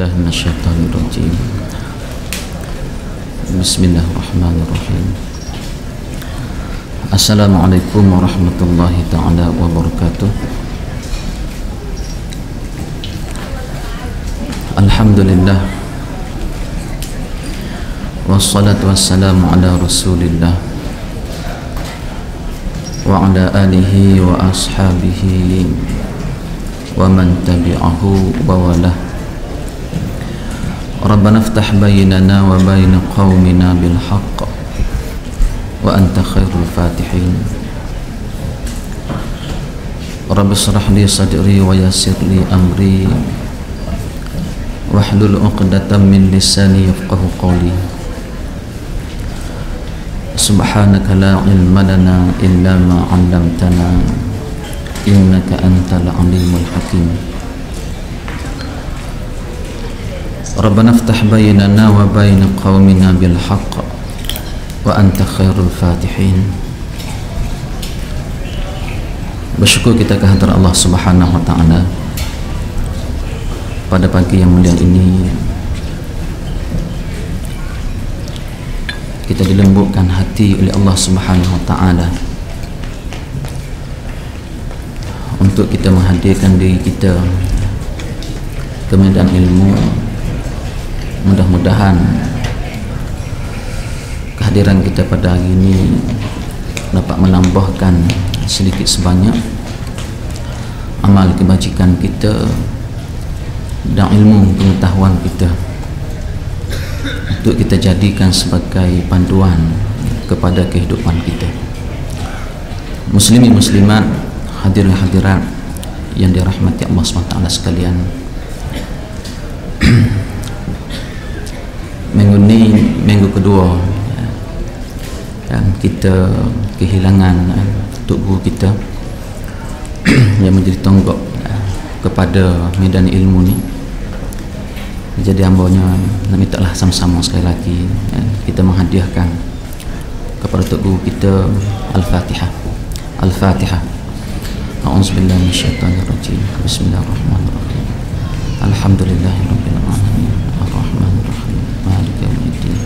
بالله من الشيطان الرجيم. بسم الله الرحمن الرحيم. السلام عليكم ورحمة الله تعالى وبركاته. الحمد لله والصلاة والسلام على رسول الله وعلى آله وأصحابه ومن تبعه ووالاه. ربنا افتح بيننا وبين قومنا بالحق وأنت خير الفاتحين. رب اشرح لي صدري ويسر لي أمري واحلل عقدة من لساني يفقهوا قولي. سبحانك لا علم لنا إلا ما علمتنا إنك أنت العليم الحكيم. ربنا افتح بيننا وبين قومنا بالحق وأنت خير الفاتحين. Bersyukur kita kehadirat Allah Subhanahu wa taala pada pagi yang mulia ini. Kita dilembutkan hati oleh Allah Subhanahu wa taala untuk kita menghadirkan diri kita ke medan ilmu. Mudah-mudahan kehadiran kita pada hari ini dapat menambahkan sedikit sebanyak amal kebajikan kita dan ilmu pengetahuan kita untuk kita jadikan sebagai panduan kepada kehidupan kita. Muslimin muslimat, hadirin hadirat yang dirahmati Allah SWT sekalian, minggu ini minggu kedua yang kita kehilangan tubuh kita yang menjadi tonggak kepada medan ilmu ni. Jadi hambanya nak mintalah sama-sama sekali lagi kita menghadiahkan kepada tubuh kita Al-Fatihah. Al-Fatihah. A'udzubillahi minasyaitonirrajim. Bismillahirrahmanirrahim. Alhamdulillahirabbil alamin. Arrahmanir rahim. Maliki yaumiddin.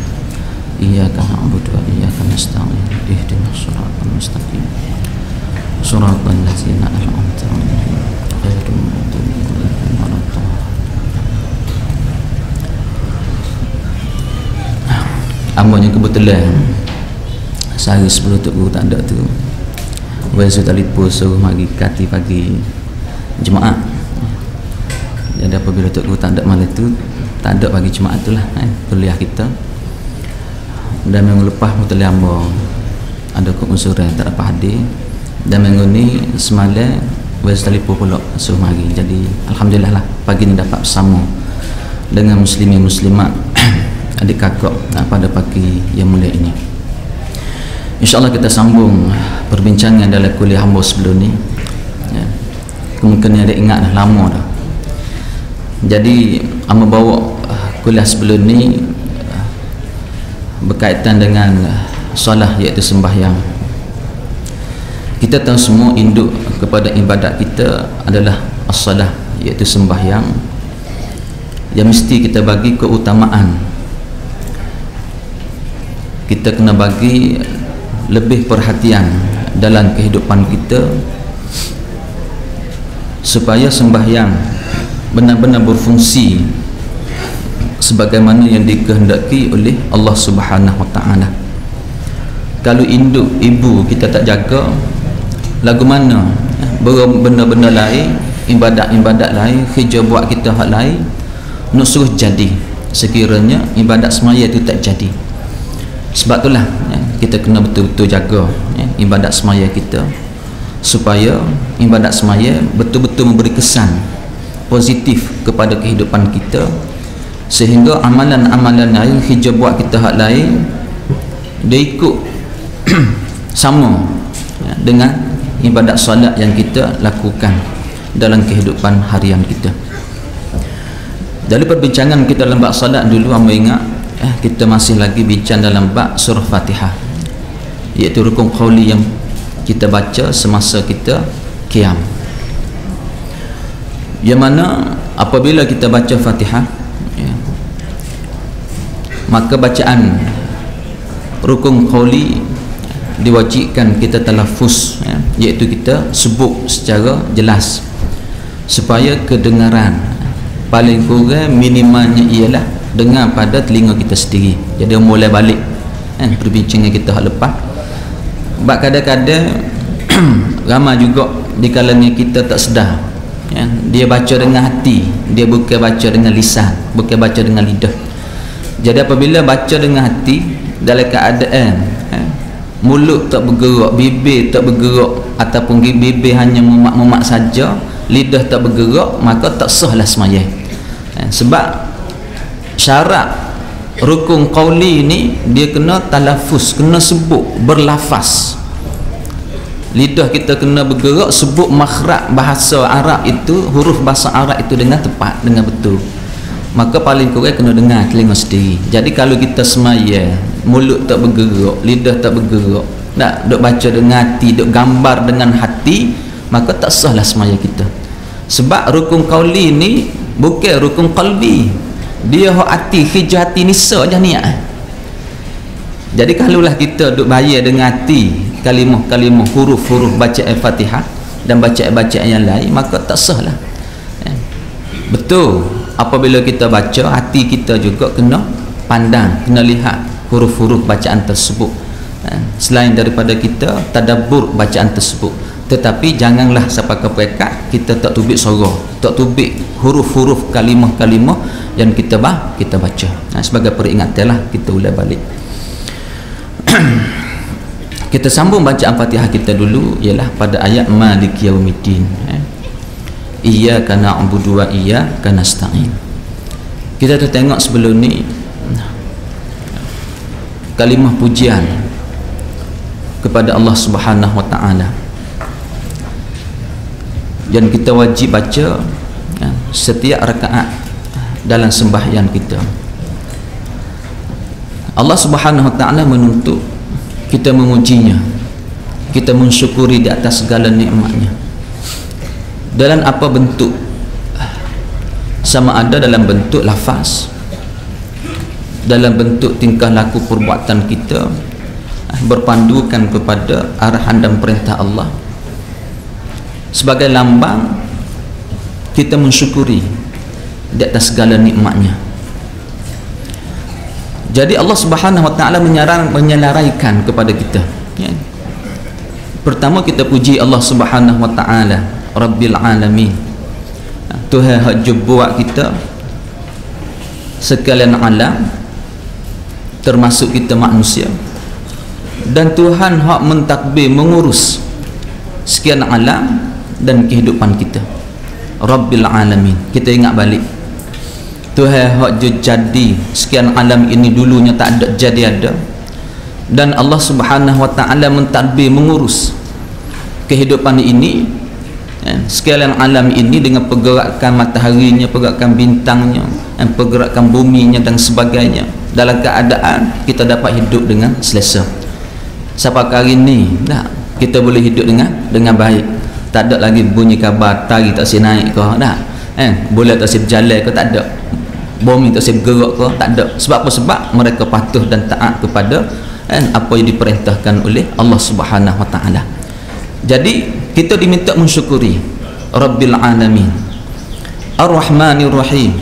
Iyyaka na'budu wa iyyaka nasta'in. Ihdinas shiratal mustaqim. Shiratal ladzina an'amta 'alaihim ghairil maghdubi 'alaihim waladdallin. Amanya kebetulan sehari sebelum tu tak ada tu, Wazir Talipo suruh mari kati pagi Jumaat. Jadi apabila tu tak ada malam tu, tak ada pagi Jumaat tu lah kuliah kita. Dan minggu lepas Mutali Amba ada keuzuran tak dapat hadir. Dan minggu ni semalam Wazir Talipo pula suruh mari. Jadi alhamdulillah lah pagi ni dapat bersama dengan muslimin muslimat adik kakak pada pagi yang mulia ini. InsyaAllah kita sambung perbincangan dalam kuliah hamba sebelum ni ya. Kemungkinan ada ingat dah lama dah. Jadi hamba bawa kuliah sebelum ni berkaitan dengan solat, iaitu sembahyang. Kita tahu semua induk kepada ibadat kita adalah as-salah, iaitu sembahyang, yang mesti kita bagi keutamaan. Kita kena bagi lebih perhatian dalam kehidupan kita supaya sembahyang benar-benar berfungsi sebagaimana yang dikehendaki oleh Allah Subhanahu wa taala. Kalau induk ibu kita tak jaga, lagu mana benda-benda lain, ibadat-ibadat lain, kerja buat kita hak lain nak suruh jadi, sekiranya ibadat semaya itu tak jadi. Sebab itulah kita kena betul-betul jaga ibadat semaya kita supaya ibadat semaya betul-betul memberi kesan positif kepada kehidupan kita, sehingga amalan-amalan lain, kerja buat kita hak lain dia ikut sama dengan ibadat solat yang kita lakukan dalam kehidupan harian kita. Dari perbincangan kita dalam bab solat dulu, amba ingat kita masih lagi bincang dalam bab surah Fatihah, iaitu rukun qauli yang kita baca semasa kita qiyam. Yang mana apabila kita baca Fatihah, ya, maka bacaan rukun qauli diwajibkan kita talaffuz, ya, iaitu kita sebut secara jelas supaya kedengaran paling kurang minimalnya ialah dengar pada telinga kita sendiri. Jadi mulai balik perbincangan kita hak lepas. Sebab kadang-kadang ramai juga di kalangan kita tak sedar, ya, dia baca dengan hati, dia bukan baca dengan lisan, bukan baca dengan lidah. Jadi apabila baca dengan hati dalam keadaan mulut tak bergerak, bibir tak bergerak, ataupun bibir hanya memak-memak saja, lidah tak bergerak, maka tak sahlah sembahyang. Sebab syarat rukun qauli ni dia kena talaffuz, kena sebut berlafaz. Lidah kita kena bergerak, sebut makhraj bahasa Arab itu, huruf bahasa Arab itu dengan tepat, dengan betul. Maka paling kurang kena dengar telinga sendiri. Jadi kalau kita semaya mulut tak bergerak, lidah tak bergerak, tak duk baca dengan hati, duk gambar dengan hati, maka tak sahlah semaya kita. Sebab rukun qauli ni bukan rukun qalbi, dia hak hati, hijau hati nisa je niat. Jadi kalaulah kita duk bayar dengan hati kalimah-kalimah, huruf-huruf bacaan Fatihah dan bacaan-bacaan yang lain, maka tak sahlah. Betul, apabila kita baca, hati kita juga kena pandang, kena lihat huruf-huruf bacaan tersebut, selain daripada kita tadabbur bacaan tersebut. Tetapi janganlah sampai ke peringkat kita tak tubik surah, tak tubik huruf-huruf kalimah-kalimah yang kita baca. Sebagai peringatanlah kita ulang balik. Kita sambung bacaan Fatihah kita dulu, ialah pada ayat Maliki Yaumiddin. Iyyaka na'budu wa iyyaka nasta'in. Kita dah tengok sebelum ni kalimah pujian kepada Allah Subhanahu wa taala, dan kita wajib baca setiap rakaat dalam sembahyang kita. Allah Subhanahu wa taala menuntut kita memujinya, kita mensyukuri di atas segala nikmatnya. Dalam apa bentuk? Sama ada dalam bentuk lafaz, dalam bentuk tingkah laku perbuatan kita berpandukan kepada arahan dan perintah Allah, sebagai lambang kita mensyukuri di atas segala nikmatnya. Jadi Allah Subhanahu wa taala menyelaraikan kepada kita, ya. Pertama kita puji Allah Subhanahu wa taala, Rabbil alamin, Tuhan hak buat kita sekalian alam, termasuk kita manusia, dan Tuhan hak mentadbir, mengurus sekian alam dan kehidupan kita. Rabbil alamin, kita ingat balik Tuhan hak jadi sekian alam ini dulunya tak ada, jadi ada, dan Allah Subhanahu wa taala mentadbir, mengurus kehidupan ini, sekalian alam ini dengan pergerakan mataharinya, pergerakan bintangnya, pergerakan buminya dan sebagainya, dalam keadaan kita dapat hidup dengan selesa. Sampai hari ini kita boleh hidup dengan baik, tak ada lagi bunyi kabar tari tak si naik ke, boleh tak si berjalan ke, tak ada, bumi tak si bergerak ke, tak ada. Sebab apa? Sebab mereka patuh dan taat kepada apa yang diperintahkan oleh Allah Subhanahu wa taala. Jadi kita diminta mensyukuri Rabbil alamin, Ar-Rahmanir Rahim,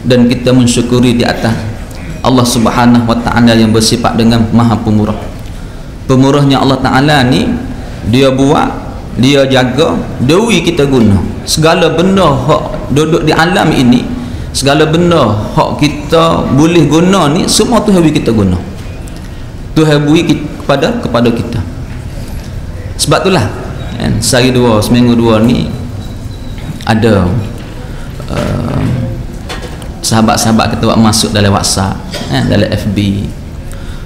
dan kita mensyukuri di atas Allah Subhanahu wa taala yang bersifat dengan Maha Pemurah. Pemurahnya Allah taala ni, dia buat, dia jaga, dewi kita guna segala benda hak duduk di alam ini, segala benda hak kita boleh guna ni, semua Tuhan beri kita guna, Tuhan beri kepada kita. Sebab itulah sehari dua, seminggu dua ni ada sahabat-sahabat kita buat masuk dalam WhatsApp, dalam FB,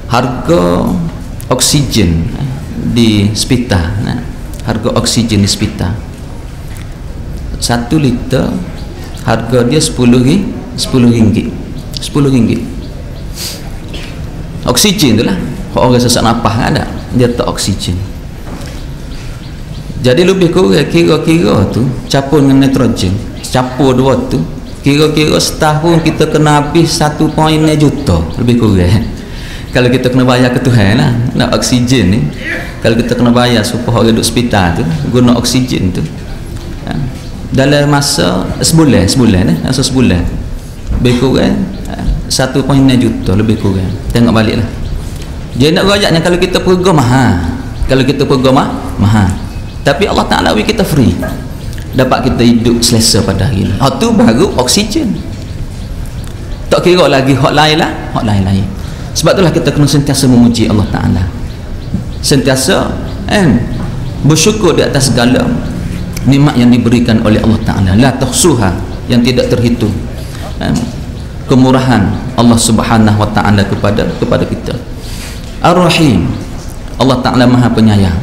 harga oksigen di hospital, harga oksigen di hospital 1 liter harga dia 10 ringgit. Oksigen tu lah, orang sesak nafas ada, dia tak oksigen. Jadi lebih kurang kira-kira tu campur dengan nitrogen, campur dua tu kira-kira setahun kita kena habis 1.5 juta lebih kurang. Kalau kita kena bayar ke Tuhan lah, nak oksigen ni, kalau kita kena bayar supaya orang duduk hospital tu guna oksigen tu, dalam masa sebulan masa sebulan lebih kurang 1.5 juta lebih kurang. Tengok balik lah. Jadi nak rayaknya kalau kita pergi mahal, kalau kita pergi mahal, tapi Allah Ta'ala bagi kita free, dapat kita hidup selesa pada hari ni. Tu baru oksigen. Tak kira lagi hak lain lah, hak lain-lain. Sebab itulah kita kena sentiasa memuji Allah Ta'ala, sentiasa bersyukur di atas segala nikmat yang diberikan oleh Allah Ta'ala, la tahsuha, yang tidak terhitung kemurahan Allah Subhanahu Wa Ta'ala kepada kita. Ar-Rahim, Allah Ta'ala Maha Penyayang.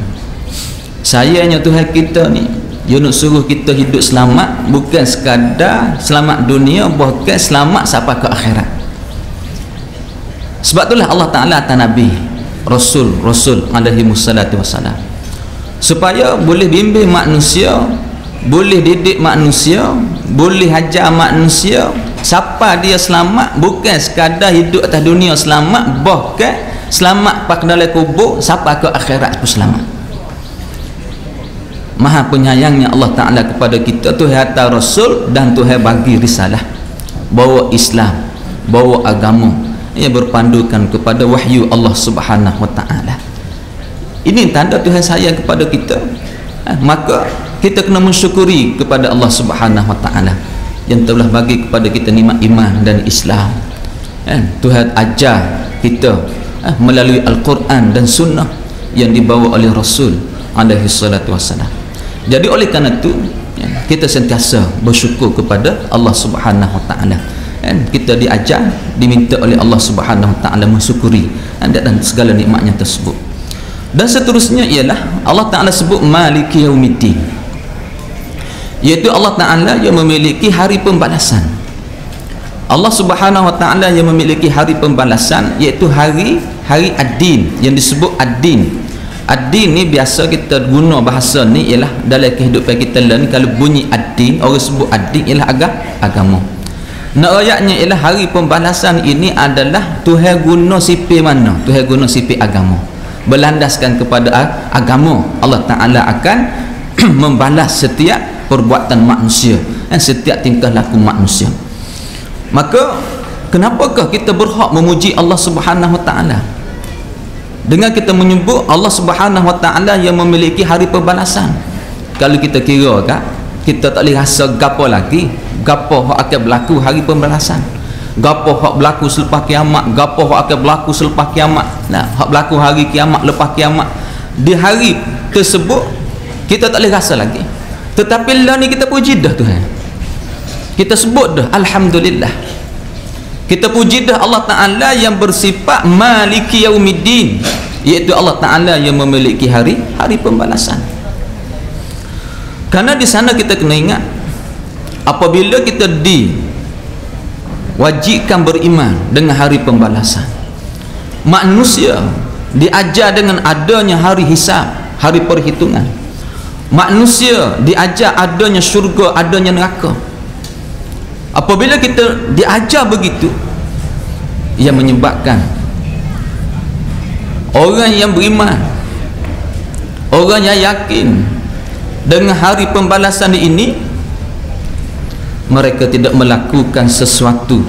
Sayangnya Tuhan kita ni, dia nak suruh kita hidup selamat, bukan sekadar selamat dunia, bahkan selamat sampai ke akhirat. Sebab itulah Allah Ta'ala atas Nabi, Rasul alaihi wassalatu wassalam, supaya boleh bimbing manusia, boleh didik manusia, boleh ajar manusia siapa dia selamat, bukan sekadar hidup atas dunia selamat, bahkan selamat pada dalam kubur sampai ke akhirat pun selamat. Maha penyayangnya Allah Ta'ala kepada kita, Tuhan hantar Rasul dan Tuhan bagi risalah, bawa Islam, bawa agama yang berpandukan kepada wahyu Allah Subhanahu Wa Ta'ala. Ini tanda Tuhan sayang kepada kita. Maka kita kena mensyukuri kepada Allah Subhanahu Wa Ta'ala yang telah bagi kepada kita nikmat iman dan Islam. Tuhan ajar kita melalui Al-Quran dan Sunnah yang dibawa oleh Rasul alaihi salatu wassalam. Jadi oleh kerana itu kita sentiasa bersyukur kepada Allah Subhanahu Wa Ta'ala. Kita diajar, diminta oleh Allah Subhanahu Wa Ta'ala mensyukuri dan segala nikmatnya tersebut. Dan seterusnya ialah Allah Ta'ala sebut Maliki Yaumiddin, iaitu Allah Ta'ala yang memiliki hari pembalasan. Allah Subhanahu Wa Ta'ala yang memiliki hari pembalasan, iaitu hari ad-din, yang disebut ad-din. Ad-din ni biasa kita guna bahasa ni ialah dalam kehidupan kita ni, kalau bunyi ad-din, orang sebut ad-din ialah agama. Nak ayatnya ialah hari pembalasan ini adalah Tuhan guna sipil mana? Tuhan guna sipil agama, berlandaskan kepada agama. Allah Ta'ala akan membalas setiap perbuatan manusia dan setiap tingkah laku manusia. Maka kenapakah kita berhak memuji Allah Subhanahu Wa Ta'ala dengan kita menyebut Allah Subhanahu Wa Ta'ala yang memiliki hari pembalasan? Kalau kita kira kan, kita tak boleh rasa gapo lagi, gapo hak akan berlaku hari pembalasan, gapo hak berlaku selepas kiamat, gapo hak akan berlaku selepas kiamat. Nah, hak berlaku hari kiamat, lepas kiamat, di hari tersebut kita tak boleh rasa lagi. Tetapi lah ni kita puji dah Tuhan, kita sebut dah alhamdulillah, kita puji dah Allah Ta'ala yang bersifat Maliki Yaumiddin, iaitu Allah Ta'ala yang memiliki hari pembalasan. Karena di sana kita kena ingat, apabila kita diwajibkan beriman dengan hari pembalasan, manusia diajar dengan adanya hari hisab, hari perhitungan. Manusia diajar adanya syurga, adanya neraka. Apabila kita diajar begitu, ia menyebabkan orang yang beriman, orang yang yakin dengan hari pembalasan ini, mereka tidak melakukan sesuatu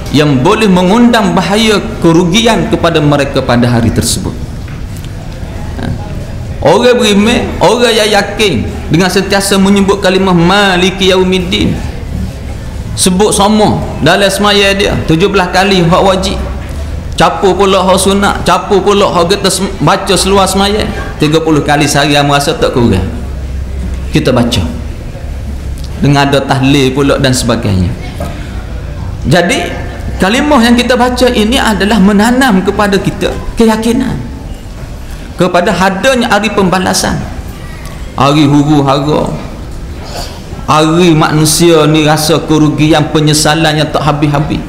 yang boleh mengundang bahaya kerugian kepada mereka pada hari tersebut. Orang beriman, orang yang yakin dengan sentiasa menyebut kalimah Maliki Yaumiddin, sebut sama dalam semaya dia 17 kali hak wajib, capur pula hak sunat, capur pula hak kita baca seluar semaya 30 kali sehari, merasa tak kurang. Kita baca dengan ada tahlil pula dan sebagainya. Jadi kalimah yang kita baca ini adalah menanam kepada kita keyakinan kepada hadanya hari pembalasan, hari huru hara, hari manusia ni rasa kerugian, penyesalan yang tak habis-habis.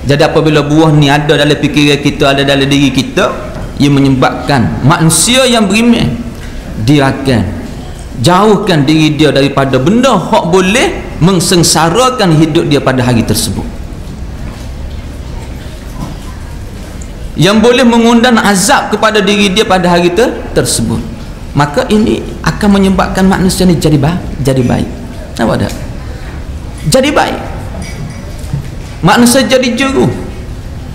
Jadi apabila buah ni ada dalam fikiran kita, ada dalam diri kita, ia menyebabkan manusia yang beriman dia akan jauhkan diri dia daripada benda hak boleh mengsengsarakan hidup dia pada hari tersebut, yang boleh mengundang azab kepada diri dia pada hari tersebut, maka ini akan menyebabkan manusia ni jadi baik. Nampak tak? Jadi baik. Manusia jadi juru.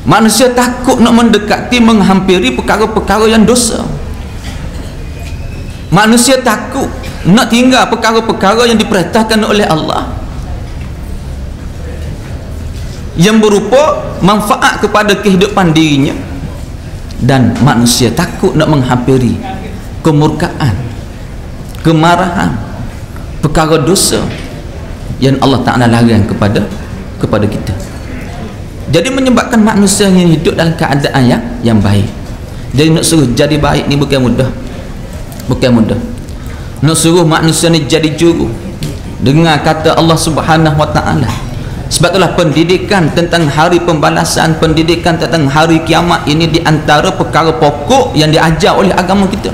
Manusia takut nak mendekati, menghampiri perkara-perkara yang dosa. Manusia takut nak tinggal perkara-perkara yang diperintahkan oleh Allah, yang berupa manfaat kepada kehidupan dirinya. Dan manusia takut nak menghampiri kemurkaan, kemarahan, perkara dosa yang Allah Ta'ala larang kepada kita. Jadi menyebabkan manusia yang hidup dalam keadaan yang baik. Jadi nak suruh jadi baik ni bukan mudah. Bukan mudah. Nak suruh manusia ni jadi juru dengar kata Allah Subhanahu Wa Ta'ala. Sebab itulah pendidikan tentang hari pembalasan, pendidikan tentang hari kiamat ini di antara perkara pokok yang diajar oleh agama kita.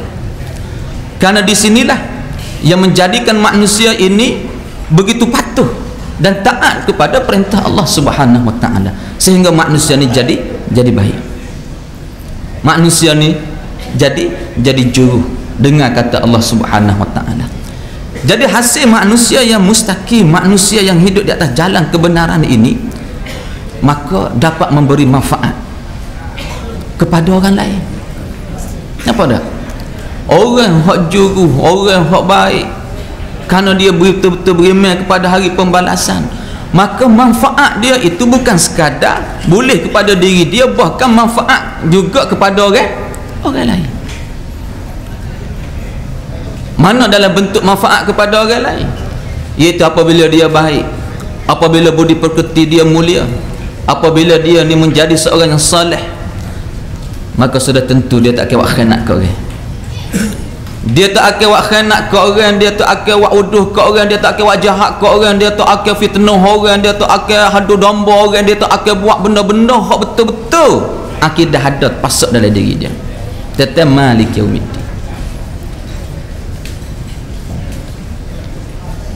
Karena di sinilah yang menjadikan manusia ini begitu patuh dan taat kepada perintah Allah Subhanahu Wa Ta'ala, sehingga manusia ni jadi baik. Manusia ni jadi juru dengar kata Allah Subhanahu Wa Ta'ala. Jadi hasil manusia yang mustaqim, manusia yang hidup di atas jalan kebenaran ini, maka dapat memberi manfaat kepada orang lain. Apa dah? Orang hak juru, orang hak baik, kerana dia betul-betul beriman kepada hari pembalasan, maka manfaat dia itu bukan sekadar boleh kepada diri dia, bahkan manfaat juga kepada orang lain. Mana dalam bentuk manfaat kepada orang lain? Iaitu apabila dia baik, apabila budi pekerti dia mulia, apabila dia ni menjadi seorang yang saleh, maka sudah tentu dia tak akan buat khianat ke orang. Dia tak akan buat khianat ke orang, dia tak akan buat uduh ke orang, dia tak akan buat jahat ke orang, dia tak akan fitnah orang, dia tak akan hadu domba orang, dia tak akan buat benda-benda hak betul-betul akidah hadat pasuk dalam diri dia. Tetap Malik Yaumiddin.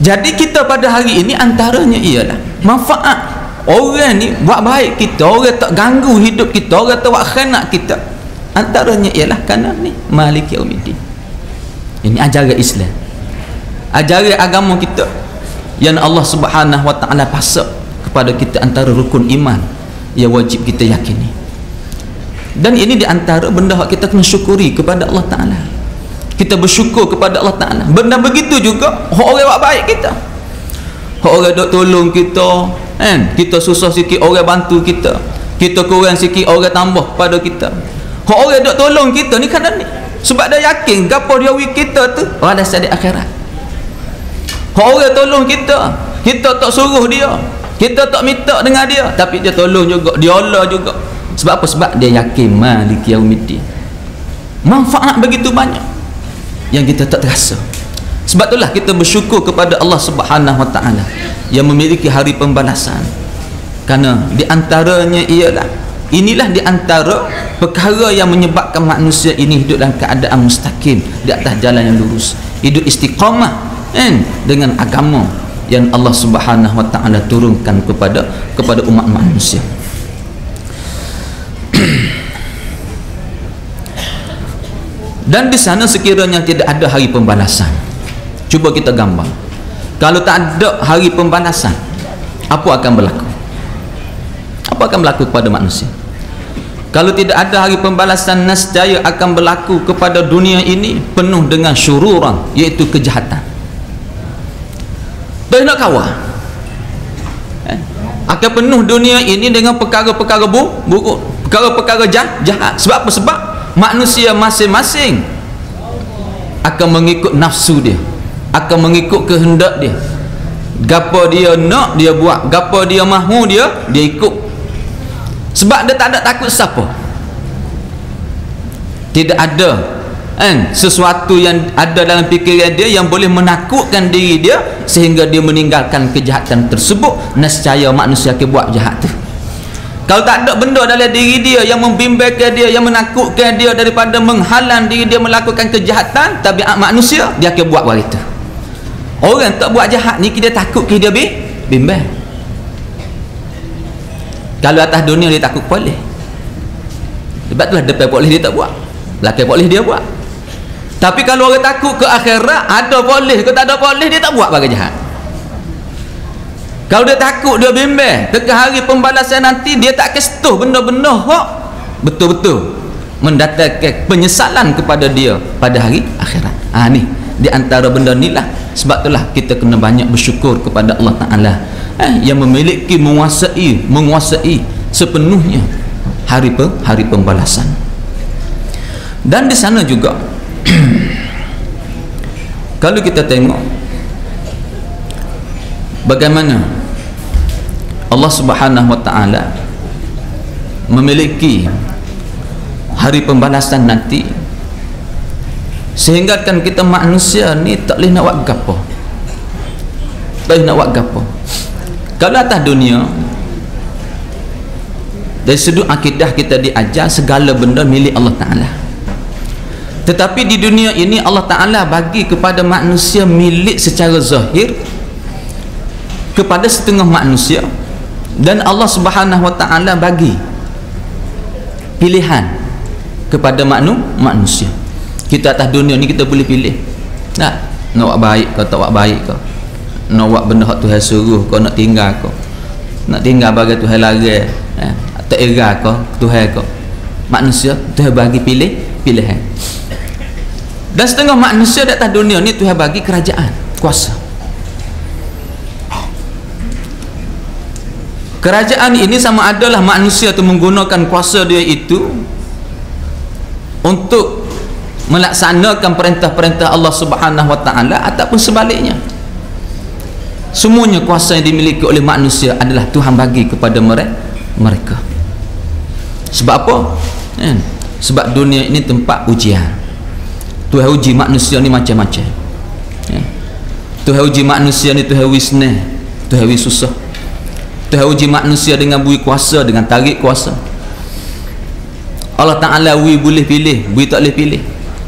Jadi kita pada hari ini antaranya ialah manfaat orang ni buat baik kita, orang tak ganggu hidup kita, orang tak buat khianat kita, antaranya ialah kerana ni Malik Yaumiddin. Ini ajaran Islam, ajaran agama kita yang Allah Subhanahu Wa Ta'ala pasal kepada kita antara rukun iman yang wajib kita yakini. Dan ini di antara benda yang kita kena syukuri kepada Allah Ta'ala. Kita bersyukur kepada Allah Ta'ala. Benda begitu juga orang buat baik kita, orang duk tolong kita, kan? Kita susah sikit orang bantu kita, kita kurang sikit orang tambah pada kita. Orang duk tolong kita ni kerana ni, sebab dia yakin gapo dia wi kita tu balasan di akhirat. Orang tolong kita, kita tak suruh dia, kita tak minta dengan dia, tapi dia tolong juga, dia Allah juga. Sebab apa? Sebab dia yakin Malik Yaumiddin. Manfaat begitu banyak yang kita tak terasa. Sebab itulah kita bersyukur kepada Allah Subhanahu Wa Ta'ala yang memiliki hari pembalasan. Kerana di antaranya ialah, inilah di antara perkara yang menyebabkan manusia ini hidup dalam keadaan mustaqim, di atas jalan yang lurus, hidup istiqamah dengan agama yang Allah Subhanahu Wa Ta'ala turunkan kepada umat manusia. Dan di sana sekiranya tidak ada hari pembalasan, cuba kita gambar, kalau tak ada hari pembalasan, apa akan berlaku? Apa akan berlaku kepada manusia? Kalau tidak ada hari pembalasan, nescaya akan berlaku kepada dunia ini penuh dengan syururan, iaitu kejahatan. Dah nak kawal, akan penuh dunia ini dengan perkara-perkara buruk, perkara-perkara jahat. Sebab apa? Sebab manusia masing-masing akan mengikut nafsu dia, akan mengikut kehendak dia. Gapo dia nak dia buat, gapo dia mahu dia ikut. Sebab dia tak ada takut siapa. Tidak ada sesuatu yang ada dalam fikiran dia yang boleh menakutkan diri dia sehingga dia meninggalkan kejahatan tersebut. Nescaya manusia akan buat jahat tu. Kalau tak ada benda dalam diri dia yang membimbangkan dia, yang menakutkan dia daripada menghalang diri dia melakukan kejahatan, tabiat manusia, dia akan buat begitu. Orang tak buat jahat ni dia takut ke dia bimbang. Kalau atas dunia dia takut polis, sebab itulah depan polis dia tak buat, belakang polis dia buat. Tapi kalau orang takut ke akhirat, ada polis ke tak ada polis, dia tak buat bagai jahat. Kalau dia takut, dia bimbang ke hari pembalasan nanti, dia tak kesetuh benda-benda hak betul-betul mendatangkan penyesalan kepada dia pada hari akhirat. Ni di antara benda ni lah. Sebab itulah kita kena banyak bersyukur kepada Allah Ta'ala yang memiliki menguasai sepenuhnya hari pembalasan. Dan di sana juga kalau kita tengok bagaimana Allah Subhanahu Wa Ta'ala memiliki hari pembalasan nanti, sehingga kan kita manusia ni tak boleh nak buat gapo, tak boleh nak buat gapo. Kalau atas dunia dari sudut akidah kita diajar segala benda milik Allah Ta'ala, tetapi di dunia ini Allah Ta'ala bagi kepada manusia milik secara zahir kepada setengah manusia, dan Allah Subhanahu Wa Ta'ala bagi pilihan kepada manusia. Kita atas dunia ni kita boleh pilih nak buat baik ke tak buat baik ke, nak buat benda hak Tuhan suruh ke, nak tinggal ke, nak tinggal bagi Tuhan larang, tak era ke Tuhan ke. Manusia Tuhan bagi pilihan. Dan setengah manusia di atas dunia ni Tuhan bagi kerajaan, kuasa. Kerajaan ini sama adalah manusia tu menggunakan kuasa dia itu untuk melaksanakan perintah-perintah Allah Subhanahu Wa Ta'ala, ataupun sebaliknya. Semuanya kuasa yang dimiliki oleh manusia adalah Tuhan bagi kepada mereka. Sebab apa? Sebab dunia ini tempat ujian. Tuhan uji manusia ni macam-macam. Tuhan uji manusia ni, Tuhan uji senang, Tuhan uji susah. Tuhan uji manusia dengan bui kuasa, dengan tarik kuasa. Allah Ta'ala boleh pilih, boleh tak boleh pilih,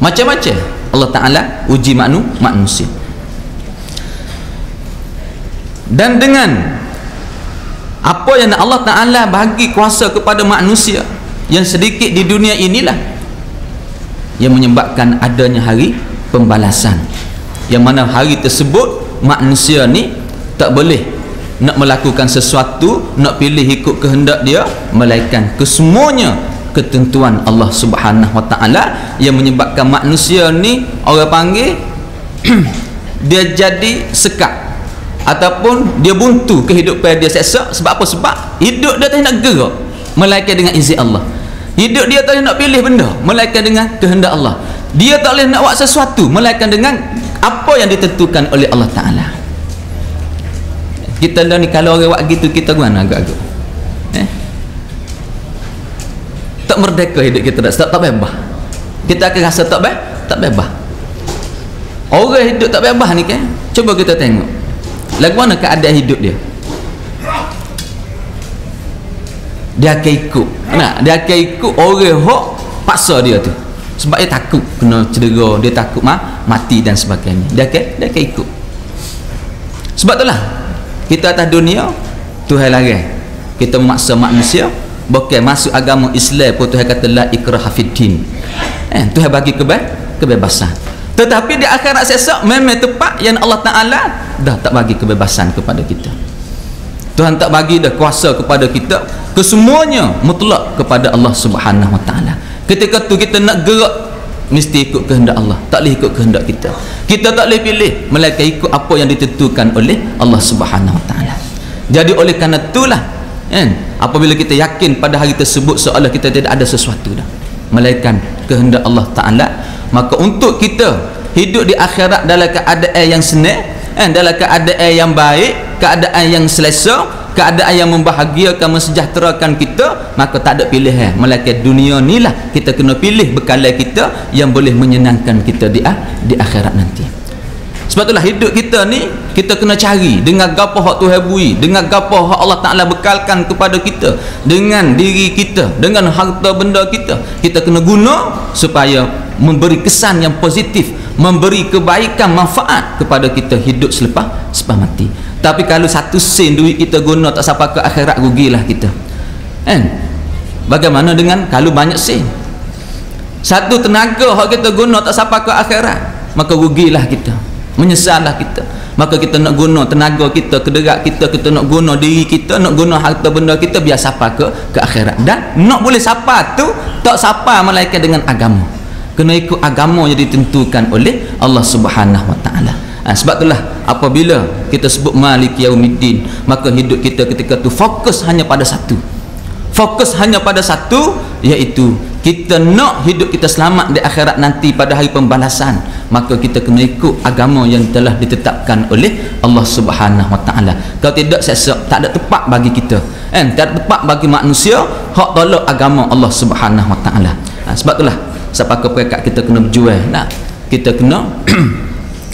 macam-macam Allah Ta'ala uji manusia. Dan dengan apa yang Allah Ta'ala bagi kuasa kepada manusia yang sedikit di dunia inilah yang menyebabkan adanya hari pembalasan, yang mana hari tersebut manusia ni tak boleh nak melakukan sesuatu, nak pilih ikut kehendak dia, melainkan kesemuanya ketentuan Allah Subhanahu Wa Ta'ala yang menyebabkan manusia ni orang panggil dia jadi sekat ataupun dia buntu kehidupan dia seksa. Sebab apa? Sebab hidup dia tak nak gerak melainkan dengan izin Allah. Hidup dia tak nak pilih benda melainkan dengan kehendak Allah. Dia tak boleh nak buat sesuatu melainkan dengan apa yang ditentukan oleh Allah Ta'ala. Kita dah ni kalau orang buat gitu, kita guna agak-agak tak merdeka hidup kita, tak bebas. Kita akan rasa tak bebas. Orang hidup tak bebas ni kan, cuba kita tengok lagu mana keadaan hidup dia. Dia akan ikut, dia akan ikut orang hok paksa dia tu, sebab dia takut kena cedera, dia takut mati dan sebagainya. Dia akan ikut. Sebab itulah kita atas dunia Tuhan larang kita memaksa manusia bukan masuk agama Islam pun. Tuhan kata la ikraha fiddin, Tuhan bagi kebebasan. Tetapi di akhirat esok memang tepat yang Allah Ta'ala dah tak bagi kebebasan kepada kita. Tuhan tak bagi dah kuasa kepada kita, kesemuanya mutlak kepada Allah Subhanahu Wa Ta'ala. Ketika tu kita nak gerak mesti ikut kehendak Allah, tak boleh ikut kehendak kita. Kita tak boleh pilih melainkan ikut apa yang ditentukan oleh Allah Subhanahu Wa Ta'ala. Jadi oleh kerana itulah apabila kita yakin pada hari tersebut seolah kita tidak ada sesuatu dah melainkan kehendak Allah Ta'ala, maka untuk kita hidup di akhirat dalam keadaan yang senang, dalam keadaan yang baik, keadaan yang selesa, keadaan yang membahagiakan, mensejahterakan kita, maka tak ada pilihan melainkan dunia ni lah kita kena pilih bekalan kita yang boleh menyenangkan kita di akhirat nanti. Sebab itulah hidup kita ni kita kena cari dengan gapo hak Tuhan bui, dengan gapo hak Allah Ta'ala bekalkan kepada kita, dengan diri kita, dengan harta benda kita, kita kena guna supaya memberi kesan yang positif, memberi kebaikan, manfaat kepada kita hidup selepas mati. Tapi kalau 1 sen duit kita guna tak sampai ke akhirat, rugilah kita. Bagaimana dengan kalau banyak sen? 1 tenaga hak kita guna tak sampai ke akhirat, maka rugilah kita, menyesallah kita. Maka kita nak guna tenaga kita, kederat kita, kita nak guna diri kita, nak guna harta benda kita biar sampai ke akhirat. Dan nak boleh sampai tu tak sampai melainkan dengan agama. Kena ikut agama yang ditentukan oleh Allah Subhanahu Wa Taala. Sebab itulah apabila kita sebut Maliki Yaumiddin, maka hidup kita ketika tu fokus hanya pada satu. Fokus hanya pada satu, iaitu kita nak hidup kita selamat di akhirat nanti pada hari pembalasan. Maka kita kena ikut agama yang telah ditetapkan oleh Allah Subhanahu Wa Taala. Kalau tidak, tak ada tempat bagi kita, tak ada tempat bagi manusia hak tolak agama Allah Subhanahu Wa Taala. Sebab itulah siapa kepekat kita kena berjuang. Kita kena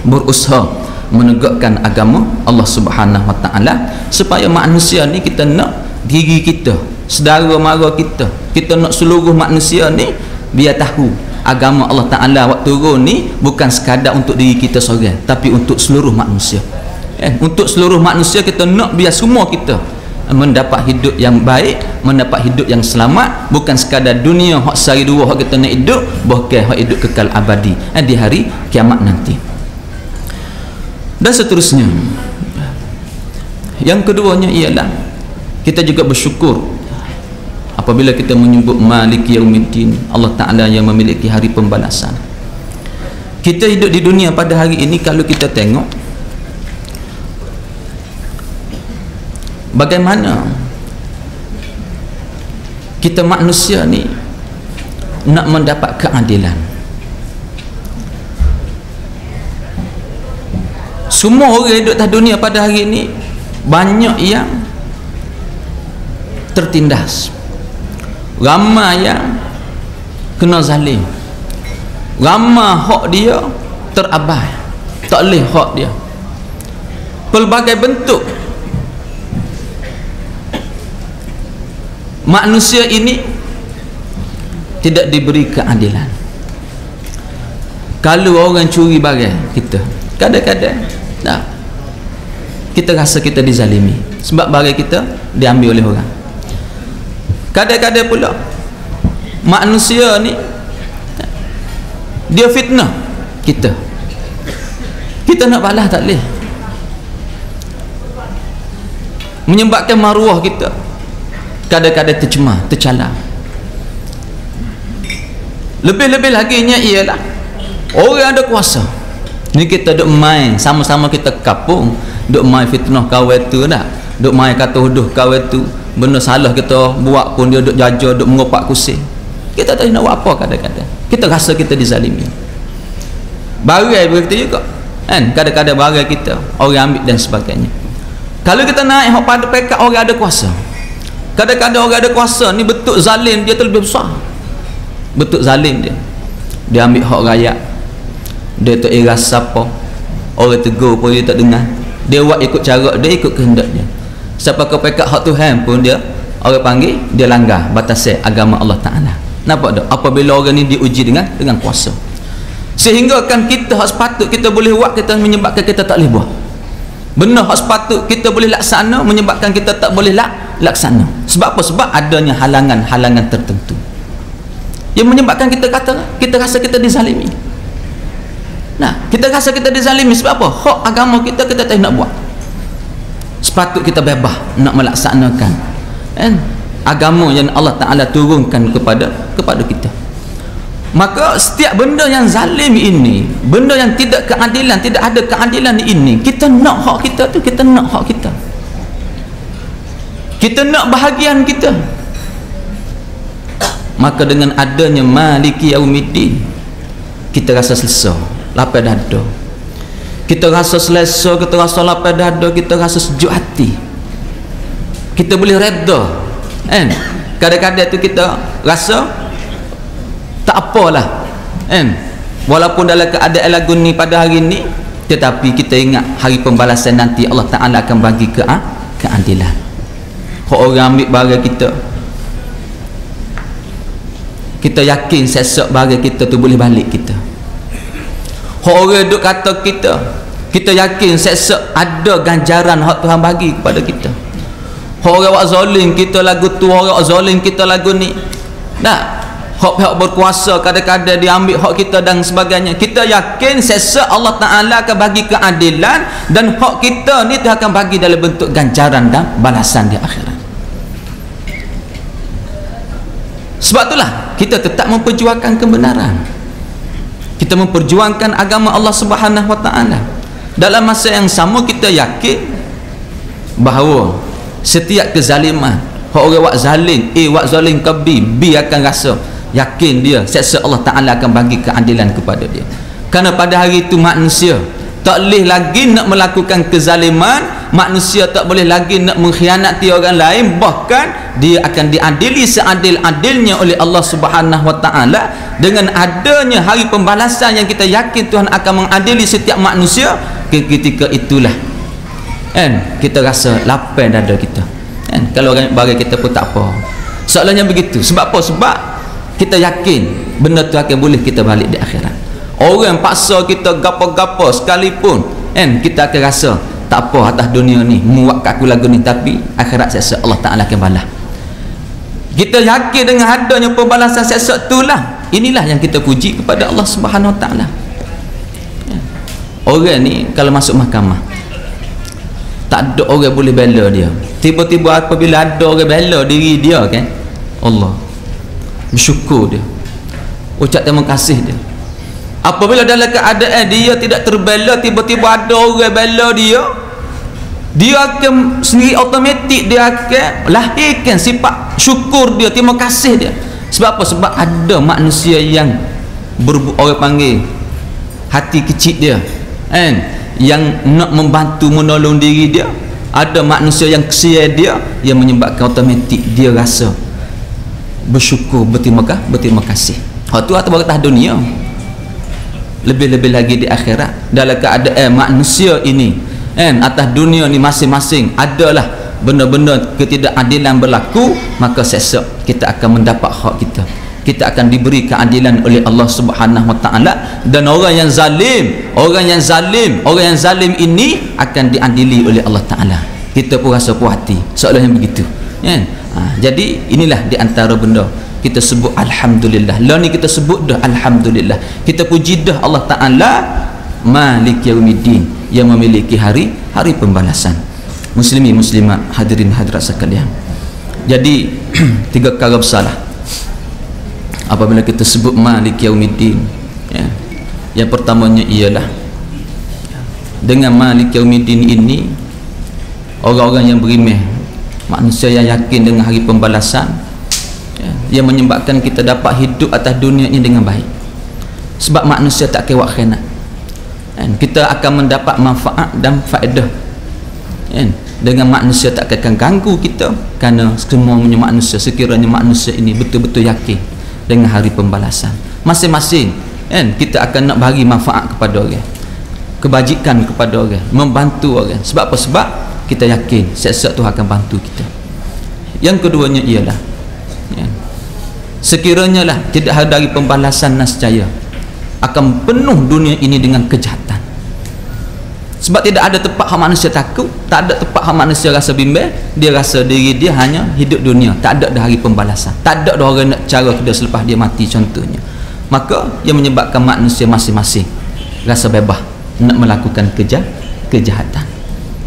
berusaha menegakkan agama Allah Subhanahu Wa Taala, supaya manusia ni kita nak diri kita, saudara mara kita nak seluruh manusia ni biar tahu agama Allah Ta'ala waktu turun ni bukan sekadar untuk diri kita seorang, tapi untuk seluruh manusia. Untuk seluruh manusia kita nak biar semua kita mendapat hidup yang baik, mendapat hidup yang selamat, bukan sekadar dunia hak sehari dua hak kita nak hidup, bahkan hak hidup kekal abadi di hari kiamat nanti. Dan seterusnya, yang keduanya ialah kita juga bersyukur apabila kita menyebut Maliki Yaumiddin, Allah Ta'ala yang memiliki hari pembalasan. Kita hidup di dunia pada hari ini, kalau kita tengok bagaimana kita manusia ni nak mendapat keadilan. Semua orang hidup di dunia pada hari ini banyak yang tertindas, ramai yang kena zalim, ramai hak dia terabai, tak boleh hak dia. Pelbagai bentuk manusia ini tidak diberi keadilan. Kalau orang curi barang kita, kadang-kadang kita rasa kita dizalimi sebab barang kita diambil oleh orang. Kadang-kadang pula manusia ni dia fitnah kita nak balas tak boleh, menyebabkan maruah kita kadang-kadang tercemar, tercalar. Lebih-lebih lagi nya ialah orang ada kuasa ni, kita duk main sama-sama, kita kapung duk main fitnah kawan tu dah, duk main kata huduh kawan tu, benda salah kita buat pun dia duk jaja, duk mengopak kursi. Kita tak nak buat apa. Kadang-kadang kita rasa kita dizalimi. Barai begitu juga kan, kadang-kadang barai kita orang ambil dan sebagainya. Kalau kita naik hak pada pekat orang ada kuasa, kadang-kadang orang ada kuasa ni betul zalim dia terlebih besar, betul zalim dia ambil hak rakyat, dia tak iras siapa, orang tegur pun dia tak dengar, dia buat ikut cara dia, ikut kehendak dia. Siapa kepekat hak Tuhan pun dia, orang panggil dia langgar batasan agama Allah Ta'ala. Nampak tak? Apabila orang ni diuji dengan kuasa, sehingga kan kita hak sepatut kita boleh buat, kita menyebabkan kita tak boleh buat. Benar hak sepatut kita boleh laksana, menyebabkan kita tak boleh laksana. Sebab apa? Sebab adanya halangan-halangan tertentu yang menyebabkan kita rasa kita dizalimi. Kita rasa kita dizalimi sebab apa? Hak agama kita tak nak buat. Sepatut kita bebas nak melaksanakan agama yang Allah Ta'ala turunkan kepada kita. Maka setiap benda yang zalim ini, benda yang tidak keadilan, tidak ada keadilan ini, kita nak hak kita tu, kita nak hak kita, kita nak bahagian kita. Maka dengan adanya Maliki Yaumiddin, kita rasa selesa, lapar dada, kita rasa selesa, kita rasa lapar dada, kita rasa sejuk hati, kita boleh reda. Kadang-kadang tu kita rasa tak apalah, walaupun dalam keadaan lagu ni pada hari ni, tetapi kita ingat hari pembalasan nanti Allah Ta'ala akan bagi keadilan. Orang ambil barang kita, kita yakin sesok bagi kita tu boleh balik kita. Orang duk kata kita yakin sesok ada ganjaran hak Tuhan bagi kepada kita. Orang wak zalim kita lagu tu, orang zalim kita lagu ni. Dah hak berkuasa kadang-kadang diambil hak kita dan sebagainya. Kita yakin sesok Allah Ta'ala akan bagi keadilan, dan hak kita ni Tuhan akan bagi dalam bentuk ganjaran dan balasan di akhirat. Sebab itulah kita tetap memperjuangkan kebenaran, kita memperjuangkan agama Allah Subhanahu Wa Ta'ala. Dalam masa yang sama kita yakin bahawa setiap kezaliman, orang wak zalim A, wak zalim ke B akan rasa yakin dia sesok Allah Ta'ala akan bagi keadilan kepada dia. Kerana pada hari itu manusia tak boleh lagi nak melakukan kezaliman, manusia tak boleh lagi nak mengkhianati orang lain, bahkan dia akan diadili seadil-adilnya oleh Allah Subhanahu Wa Ta'ala. Dengan adanya hari pembalasan yang kita yakin Tuhan akan mengadili setiap manusia, ketika itulah kita rasa lapar dada kita. Kalau orang bagi kita pun tak apa. Soalnya begitu. Sebab apa? Sebab kita yakin benda tu akan boleh kita balik di akhirat. Orang paksa kita gapo-gapo sekalipun, kita akan rasa tak apa atas dunia ni muak kat aku lagu ni, tapi akhirat sesok Allah Ta'ala akan balas. Kita yakin dengan adanya pembalasan sesok itulah, inilah yang kita puji kepada Allah Subhanahu Wa Ta'ala. Orang ni kalau masuk mahkamah tak ada orang boleh bela dia. Tiba-tiba apabila ada orang bela diri dia, kan, Allah bersyukur dia, ucap terima kasih dia. Apabila dalam keadaan dia tidak terbela, tiba-tiba ada orang bela dia, dia akan sendiri automatik dia akan lahirkan sifat syukur dia, terima kasih dia. Sebab apa? Sebab ada manusia yang orang panggil hati kecil dia, yang nak membantu menolong diri dia. Ada manusia yang kesian dia, yang menyebabkan automatik dia rasa bersyukur, berterima kasih. Hak tu atas batas dunia, lebih-lebih lagi di akhirat. Dalam keadaan manusia ini, atas dunia ni masing-masing adalah benda-benda ketidakadilan berlaku, maka sesok kita akan mendapat hak kita. Kita akan diberi keadilan oleh Allah Subhanahu Wa Ta'ala. Dan orang yang zalim ini akan diadili oleh Allah Ta'ala. Kita pun rasa puas hati seolah yang begitu, jadi inilah di antara benda kita sebut alhamdulillah. Lah ni kita sebut dah alhamdulillah, kita puji dah Allah Ta'ala Malik Yaumiddin, yang memiliki hari pembalasan. Muslimin muslimat, hadirin hadirat sekalian, jadi tiga perkara besar lah apabila kita sebut Malik Yaumiddin. Yang pertamanya ialah dengan Malik Yaumiddin ini, orang-orang yang beriman, manusia yang yakin dengan hari pembalasan, yang menyebabkan kita dapat hidup atas dunia ini dengan baik. Sebab manusia tak kewak khianat, kita akan mendapat manfaat dan faedah, dengan manusia tak akan ganggu kita. Kerana semuanya manusia, sekiranya manusia ini betul-betul yakin dengan hari pembalasan, masing-masing kita akan nak bagi manfaat kepada orang, kebajikan kepada orang, membantu orang. Sebab apa? Sebab kita yakin sesat Tuhan akan bantu kita. Yang keduanya ialah sekiranya lah tidak ada dari pembalasan, nascaya akan penuh dunia ini dengan kejahatan. Sebab tidak ada tempat hak manusia takut, tak ada tempat hak manusia rasa bimbang. Dia rasa diri dia hanya hidup dunia, tak ada dah hari pembalasan, tak ada dah orang nak cara kita selepas dia mati contohnya. Maka yang menyebabkan manusia masing-masing rasa bebas nak melakukan kejahatan.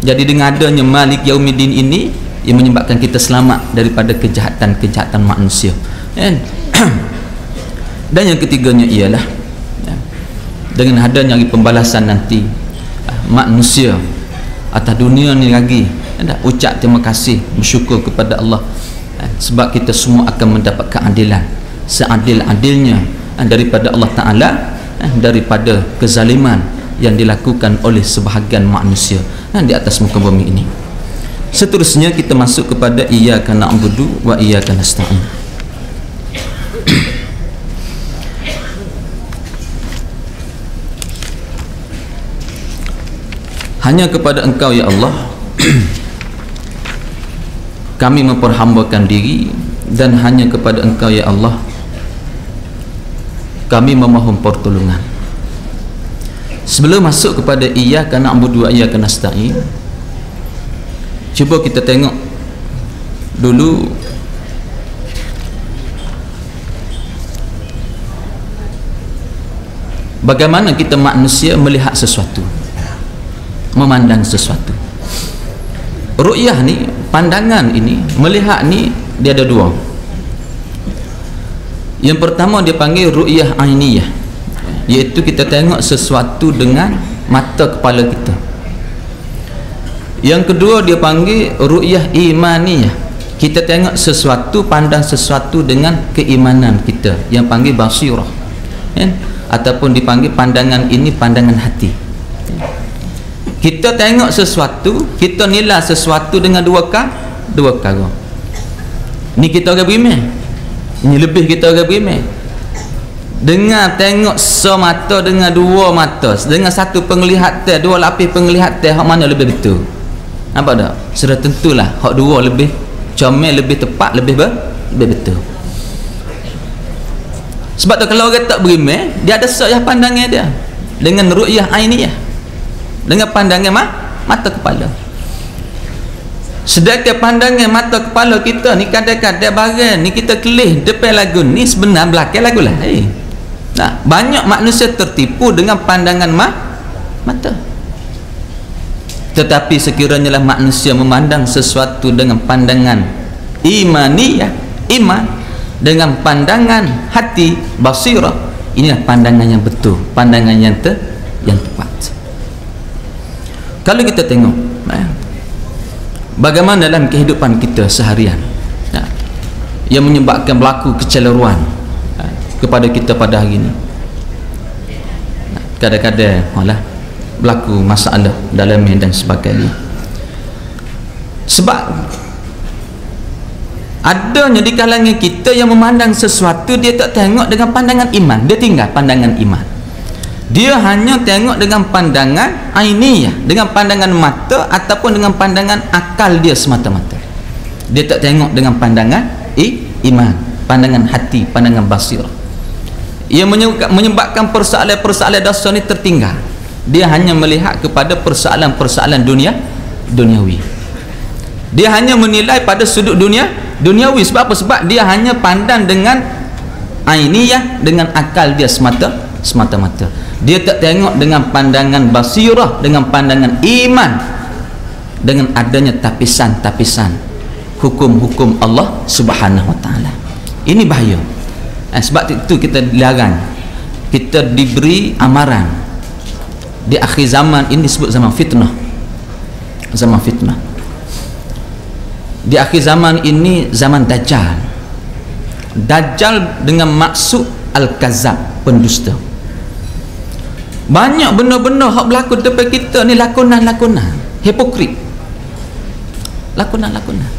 Jadi dengan adanya Malik Yaumiddin ini, yang menyebabkan kita selamat daripada kejahatan-kejahatan manusia. Dan yang ketiganya ialah dengan adanya hari pembalasan nanti, manusia atas dunia ni lagi ucap terima kasih, bersyukur kepada Allah, sebab kita semua akan mendapat keadilan seadil-adilnya daripada Allah Ta'ala, daripada kezaliman yang dilakukan oleh sebahagian manusia di atas muka bumi ini. Seterusnya kita masuk kepada iyyaka na'budu wa iyyaka nasta'in. Hanya kepada Engkau ya Allah kami memperhambakan diri, dan hanya kepada Engkau ya Allah kami memohon pertolongan. Sebelum masuk kepada iyyaka na'budu wa iyyaka nasta'in, cuba kita tengok dulu bagaimana kita manusia melihat sesuatu, memandang sesuatu. Ru'yah ni, pandangan ini, melihat ni, dia ada dua. Yang pertama dia panggil ru'yah ainiyah, iaitu kita tengok sesuatu dengan mata kepala kita. Yang kedua dia panggil ru'yah imaniyah, kita tengok sesuatu, pandang sesuatu dengan keimanan kita, yang panggil basirah, ataupun dipanggil pandangan ini pandangan hati. Kita tengok sesuatu, kita nilai sesuatu dengan dua perkara. Ni kita orang beriman, ini lebih kita orang beriman. Dengar tengok semata dengan dua mata, dengan satu penglihatan, dua lapis penglihatan, hak mana lebih betul? Nampak tak? Sudah tentulah hak dua lebih comel, lebih tepat, lebih betul. Sebab tu kalau orang tak beriman, dia ada syak pandangan dia dengan ru'yah ainiyah, dengan pandangan mata kepala. Sedangkan pandangan mata kepala kita ni kadang-kadang barang ni kita kelih depan lagu ni sebenar belakang lagu lah. Nah, banyak manusia tertipu dengan pandangan mata. Tetapi sekiranya lah manusia memandang sesuatu dengan pandangan imaniyah, iman, dengan pandangan hati basirah, inilah pandangan yang betul, pandangan yang tepat. Kalau kita tengok bagaimana dalam kehidupan kita seharian yang menyebabkan berlaku kecelaruan kepada kita pada hari ini, kadang-kadang malah berlaku masalah dalam dan sebagainya. Sebab adanya di kalangan kita yang memandang sesuatu, dia tak tengok dengan pandangan iman, dia tinggal pandangan iman. Dia hanya tengok dengan pandangan ainiyah, dengan pandangan mata ataupun dengan pandangan akal dia semata-mata. Dia tak tengok dengan pandangan iman, pandangan hati, pandangan basirah. Ia menyebabkan persoalan-persoalan dosa ni tertinggal. Dia hanya melihat kepada persoalan-persoalan duniawi. Dia hanya menilai pada sudut duniawi. Sebab apa? Sebab dia hanya pandang dengan ainiyah, dengan akal dia semata-mata. Dia tak tengok dengan pandangan basirah, dengan pandangan iman, dengan adanya tapisan-tapisan hukum-hukum Allah Subhanahu Wa Taala. Ini bahaya. Sebab itu kita dilarang, kita diberi amaran di akhir zaman ini disebut zaman fitnah. Zaman fitnah. Di akhir zaman ini zaman Dajjal. Dajjal dengan maksud Al-Kazab, pendusta. Banyak benda-benda hak berlaku depan kita ni lakonan-lakonan, hipokrit, lakonan-lakonan.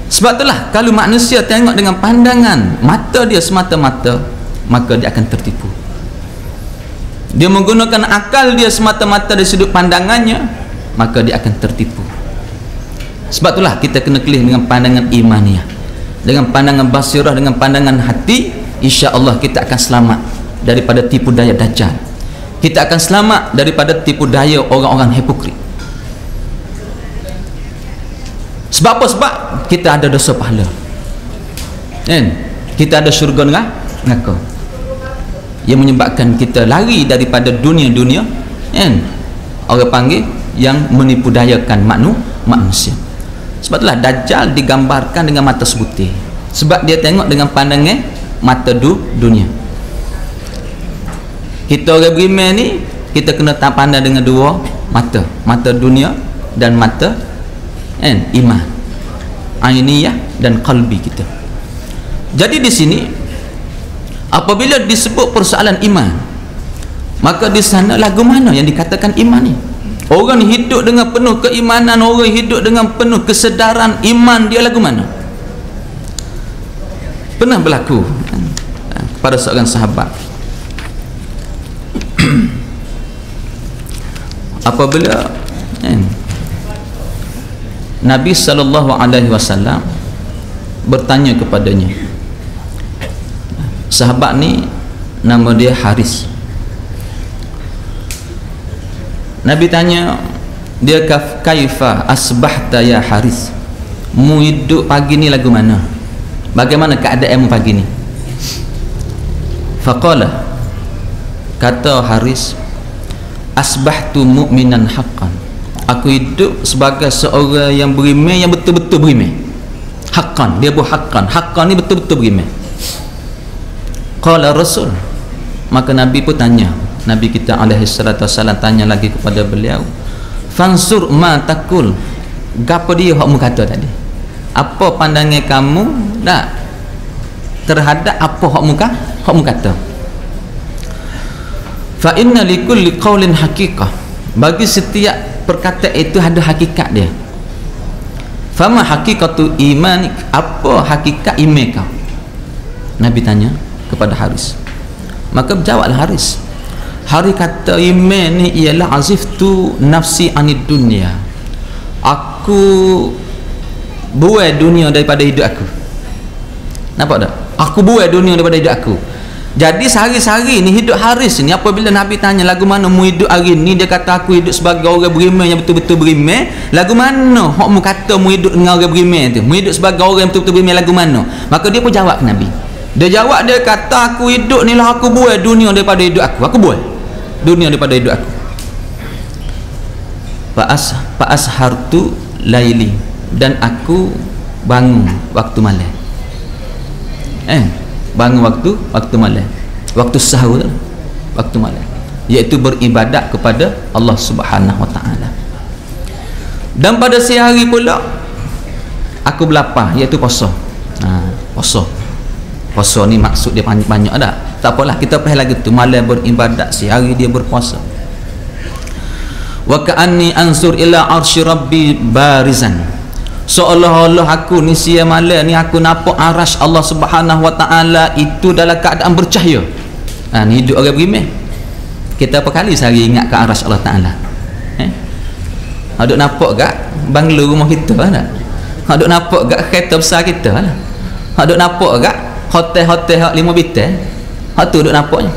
Sebab itulah kalau manusia tengok dengan pandangan mata dia semata-mata, maka dia akan tertipu. Dia menggunakan akal dia semata-mata dari sudut pandangannya, maka dia akan tertipu. Sebab itulah kita kena kelih dengan pandangan imaniyah, dengan pandangan basirah, dengan pandangan hati. Insya-Allah kita akan selamat daripada tipu daya Dajjal. Kita akan selamat daripada tipu daya orang-orang hipokrit. Sebab apa? Sebab kita ada dosa pahala, kita ada syurga neraka, yang menyebabkan kita lari daripada dunia-dunia orang panggil yang menipu dayakan manusia. Sebab itulah Dajjal digambarkan dengan mata seputih, sebab dia tengok dengan pandangan mata dunia. Kita orang beriman ni, kita kena pandang dengan dua mata, mata dunia dan mata iman, ainiyah dan qalbi kita. Jadi di sini apabila disebut persoalan iman, maka di sana lagu mana yang dikatakan iman ni? Orang hidup dengan penuh keimanan, orang hidup dengan penuh kesedaran iman, dia lagu mana? Pernah berlaku kepada seorang sahabat, apabila Nabi SAW bertanya kepadanya. Sahabat ni nama dia Haris. Nabi tanya dia, kaifa asbahta ya Haris, mu hidup pagi ni lagu mana, bagaimana keadaanmu pagi ni? Faqala, kata Haris, asbahtu mu'minan haqqan, aku hidup sebagai seorang yang beriman, yang betul-betul beriman. Haqqan, dia haqqan, haqqan ni betul-betul beriman. Qala Rasul, maka Nabi pun tanya, Nabi kita alaihi salatu wasallam tanya lagi kepada beliau, fansur ma takul, gapo dia hak mu kata tadi, apa pandangan kamu dak terhadap apa hak mu kata? Fa inna likulli qaulin haqiqah, bagi setiap perkataan itu ada hakikat dia. Fama haqiqatu imanik, apa hakikat iman kau? Nabi tanya kepada Haris. Maka berjawablah Haris. Haris kata, iman ni ialah aziftu nafsi anid dunia, aku buai dunia daripada hidup aku. Nampak tak? Aku buai dunia daripada hidup aku. Jadi sehari-hari ni hidup Haris ni, apabila Nabi tanya lagu mana mu hidup hari ni, dia kata aku hidup sebagai orang beriman yang betul-betul beriman. Lagu mana hak mu kata mu hidup dengan orang beriman tu, mu hidup sebagai orang yang betul-betul beriman, lagu mana? Maka dia pun jawab ke Nabi. Dia jawab, dia kata aku hidup ni lah, aku buai dunia daripada hidup aku buai dunia daripada hidup aku. Fa ashartu laili, dan aku bangun waktu malam. Bangun waktu malam, waktu sahur, waktu malam, iaitu beribadat kepada Allah Subhanahu wa taala. Dan pada siang hari pula aku berlapar, iaitu puasa. Puasa ni maksud dia banyak dah. Tak apalah, kita faham lagi tu, malam beribadat, siang hari dia berpuasa. Wa ka'anni ansur ila arsy rabbi barizan, seolah-olah aku ni siang malam ni aku nampak arasy Allah Subhanahu wa taala itu dalam keadaan bercahaya. Ni hidup orang beriman. Kita apa kali sehari ingat ke arasy Allah taala? Ada nampak gak banglo rumah kita tak? Ada nampak gak kereta besar kita lah? Ada nampak gak hotel-hotel hak 5 bintang? Hak tu duk nampaknya.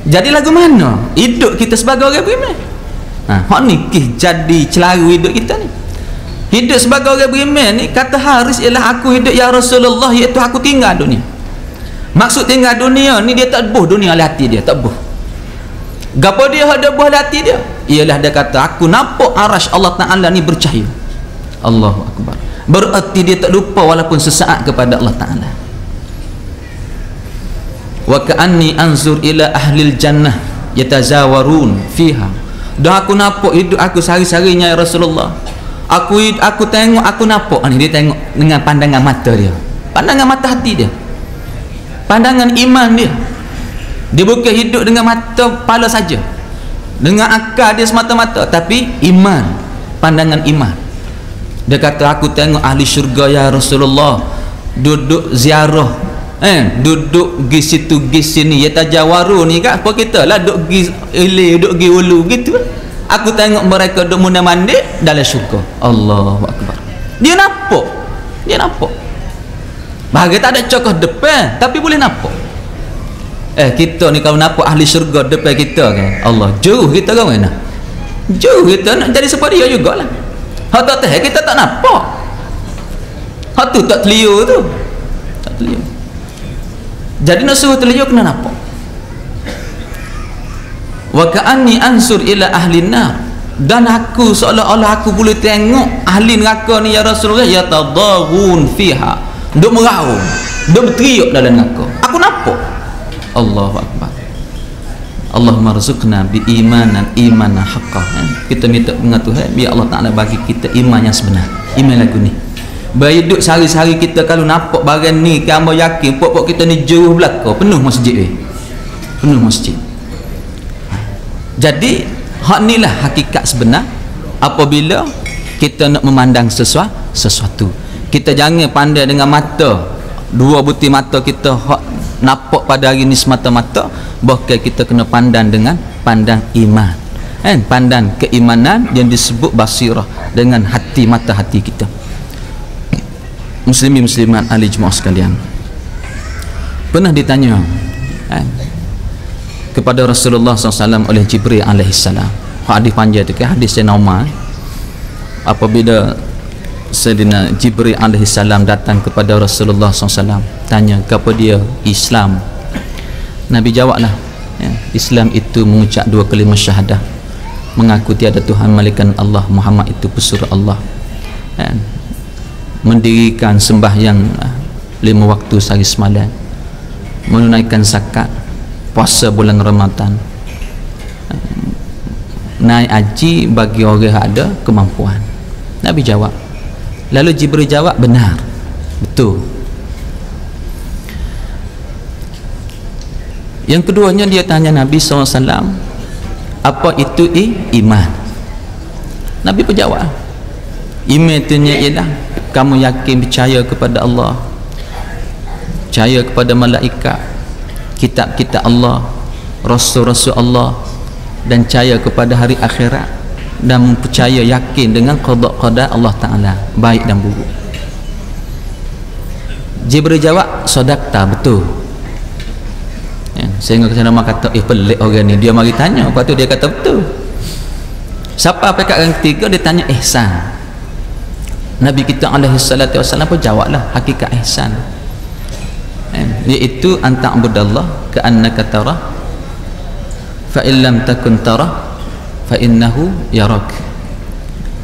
Jadi lagu mana hidup kita sebagai orang beriman? Hak ni jadi celaru hidup kita ni. Hidup sebagai orang beriman ni, kata Haris, ialah aku hidup ya Rasulullah, iaitu aku tinggal dunia. Maksud tinggal dunia ni, dia tak buh dunia oleh hati dia, tak buh. Gapo dia ada buah oleh hati dia? Ialah dia kata aku nampak arasy Allah taala ni bercahaya. Allahu akbar. Berarti dia tak lupa walaupun sesaat kepada Allah taala. Wa ka'anni anzur ila ahlil jannah yatazawarun fiha, dah aku nampak hidup aku sehari-harinya ya Rasulullah. Aku tengok, aku nampak ni, dia tengok dengan pandangan mata dia, pandangan mata hati dia, pandangan iman dia. Dia bukan hidup dengan mata kepala saja, dengan akal dia semata-mata, tapi iman, pandangan iman. Dia kata aku tengok ahli syurga ya Rasulullah, duduk ziarah, duduk gi situ gi sini, ya tajawaru ni kan apa kita lah, duduk gi ilir, duduk gi ulu gitu. Aku tengok mereka duduk mandi dalam syurga. Allahu akbar. Dia nampak, bahagia tak ada cokoh depan, tapi boleh nampak. Kita ni kalau nampak ahli syurga depan kita kan, Allah, jauh kita kan mana? Jauh kita nak jadi seperti dia jugalah. Hak tak tahu kita tak nampak. Hak tu tak telio tu. Tak telio. Jadi nak suruh telio kena nampak. Wa ka'anni ansur ila ahli nar, dan aku seolah-olah aku boleh tengok ahli neraka ni ya Rasulullah, yatadaghun fiha, duk meraung, duk berteriak dalam neraka. Aku nampak. Allahu akbar. Allahumma rzuqna bi imanan haqqah. Kita minta dengan Tuhan biar Allah Taala bagi kita iman yang sebenar, iman lagu ni. Berhidup sehari-hari kita kalau nampak barang ni, kamu yakin pokok kita ni jauh belaka, penuh masjid penuh masjid. Jadi hak inilah hakikat sebenar apabila kita nak memandang sesuatu. Kita jangan pandai dengan mata, dua butir mata kita hak nampak pada hari ni semata-mata, bahkan kita kena pandang dengan pandang iman, pandang keimanan yang disebut basirah, dengan hati, mata hati kita. Muslimin muslimat ahli jemaah sekalian, pernah ditanya kepada Rasulullah SAW oleh Jibril alaihissalam. Hadis panjang tu kan, hadis Sayyidina Umar, apabila Sayyidina Jibril alaihissalam datang kepada Rasulullah SAW, tanya kepada dia Islam. Nabi jawablah, Islam itu mengucap 2 kalimah syahadah, mengaku tiada Tuhan melainkan Allah, Muhammad itu pesuruh Allah, mendirikan sembahyang 5 waktu sehari semalam, menunaikan zakat, puasa bulan Ramadan, naik haji bagi orang yang ada kemampuan. Nabi jawab. Lalu Jibril jawab, benar, betul. Yang keduanya dia tanya Nabi SAW, apa itu iman? Nabi berjawab, iman itu ialah kamu yakin percaya kepada Allah, percaya kepada malaikat, kitab-kitab Allah, rasul-rasul Allah, dan percaya kepada hari akhirat, dan percaya yakin dengan qada Allah Ta'ala, baik dan buruk. Jibril jawab, sadaqta, betul. Sehingga Sayyidina Umar kata, pelik orang ni, dia mari tanya, lepas tu dia kata betul. Siapa pekat yang ketiga, dia tanya ihsan. Nabi kita alaihi salatu wassalam pun jawablah hakikat ihsan, iaitu anta'budallah ka'annaka tarah fa illam takun tarah fa innahu yarak.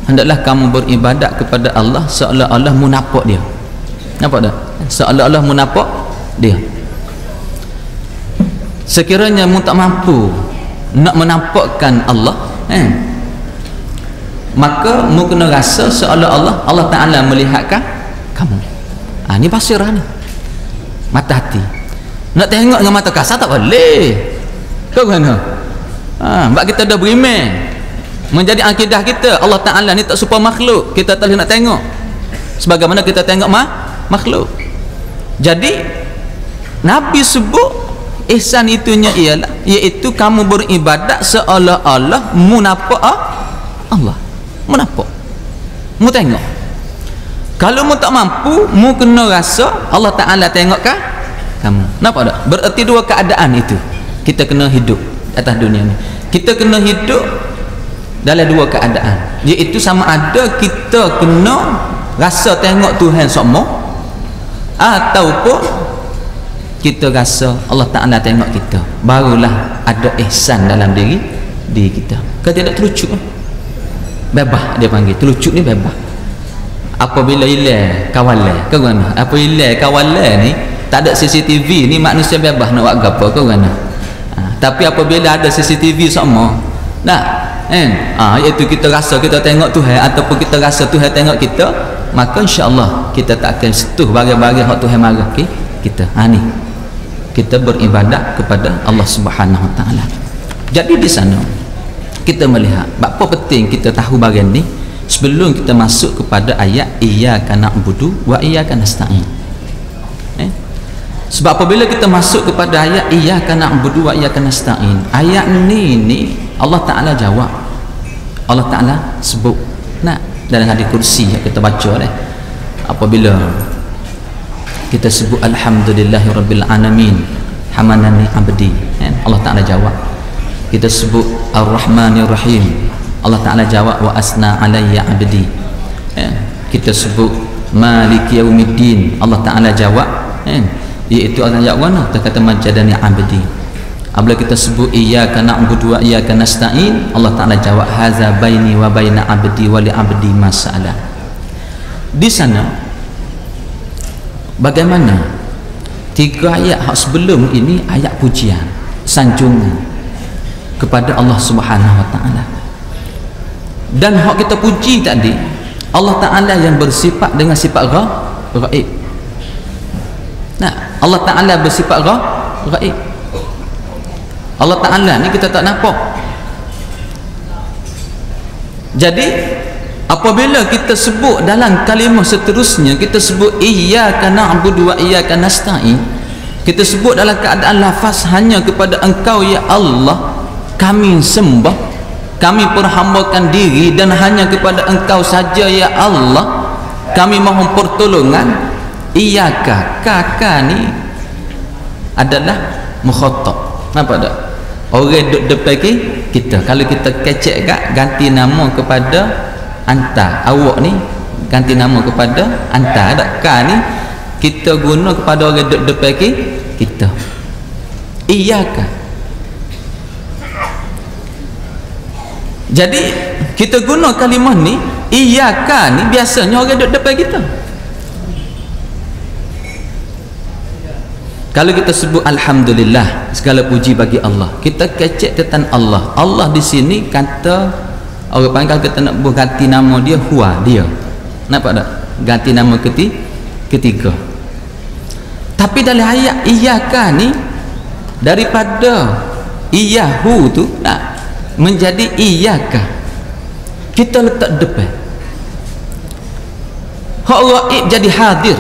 Hendaklah kamu beribadat kepada Allah seolah-olah mu nampak dia. Nampak tak? Seolah-olah mu nampak dia. Sekiranya mu tak mampu nak menampakkan Allah, maka mu kena rasa seolah-olah Allah Ta'ala melihatkan kamu. Ni basirah ni, mata hati. Nak tengok dengan mata kasar tak boleh. Kau kena sebab kita dah beriman, menjadi akidah kita Allah Ta'ala ni tak serupa makhluk. Kita tak boleh nak tengok sebagaimana kita tengok makhluk. Jadi Nabi sebut ihsan itunya ialah, iaitu kamu beribadat seolah-olah mu nampak Allah, mu nampak, mu tengok. Kalau mu tak mampu, mu kena rasa Allah Ta'ala tengokkan kamu. Nampak tak? Berarti 2 keadaan itu kita kena hidup atas dunia ni. Kita kena hidup dalam 2 keadaan, iaitu sama ada kita kena rasa tengok Tuhan semua, ataupun kita rasa Allah Ta'ala tengok kita, barulah ada ihsan dalam diri kita. Kau tidak terlucut, bebas dia panggil. Terlucut ni bebas. Apabila hilang kawalan, kau mana? Apa hilang kawalan ni, tak ada CCTV ni, manusia bebas nak buat apa, kau mana? Tapi apabila ada CCTV semua, iaitu kita rasa kita tengok Tuhan, ataupun kita rasa Tuhan tengok kita, maka insya-Allah kita tak akan sentuh bagian-bagian hak Tuhan marah kita. Ni kita beribadat kepada Allah Subhanahu Wa Taala. Jadi di sana kita melihat apa penting kita tahu bagian ni sebelum kita masuk kepada ayat iyyaka na'budu wa iyyaka nasta'in. Sebab apabila kita masuk kepada ayat iyyaka na'budu wa iyyaka nasta'in, ayat ni Allah Ta'ala jawab, Allah Ta'ala sebut dalam hadis kursi yang kita baca apabila kita sebut alhamdulillahirabbil alamin hamanani abdi, Allah Ta'ala jawab. Kita sebut ar-rahmanir rahim, Allah Ta'ala jawab wa asna alayya abdi. Kita sebut maliki yaumiddin, Allah Ta'ala jawab, iaitu Allah jawab mana? Kata majadani abdi. Apabila kita sebut iyyaka na'budu wa iyyaka nasta'in, Allah Ta'ala jawab haza baini wa baina abdi wa li abdi mas'alah. Di sana bagaimana 3 ayat hak sebelum ini ayat pujian, sanjungan kepada Allah Subhanahu Wa Ta'ala, dan hak kita puji tadi Allah Ta'ala yang bersifat dengan sifat ghaib. Allah Ta'ala bersifat ghaib. Allah Ta'ala ni kita tak nampak. Jadi apabila kita sebut dalam kalimah seterusnya, kita sebut iyyaka na'budu wa iyyaka nasta'in, kita sebut dalam keadaan lafaz hanya kepada Engkau ya Allah kami sembah, kami perhambakan diri, dan hanya kepada Engkau saja ya Allah kami mohon pertolongan. Iyyaka, kaka ni adalah mukhatab. Nampak tak? Orang duduk depan kita, kalau kita kecek gak, ganti nama kepada anta. Awak ni ganti nama kepada anta. Tak? Ka ni kita guna kepada orang duduk depan kita. Iyaka. Jadi kita guna kalimah ni, iyaka ni biasanya orang duduk depan kita. Kalau kita sebut alhamdulillah, segala puji bagi Allah, kita kecek tentang Allah. Allah di sini kata, orang panggil kita nak ganti nama dia, huwa, dia. Nampak tak? Ganti nama ketiga. Tapi dalam ayat iyaka ni, daripada iyahu tu nak menjadi iyaka, kita letak depan. Hak ghaib jadi hadir.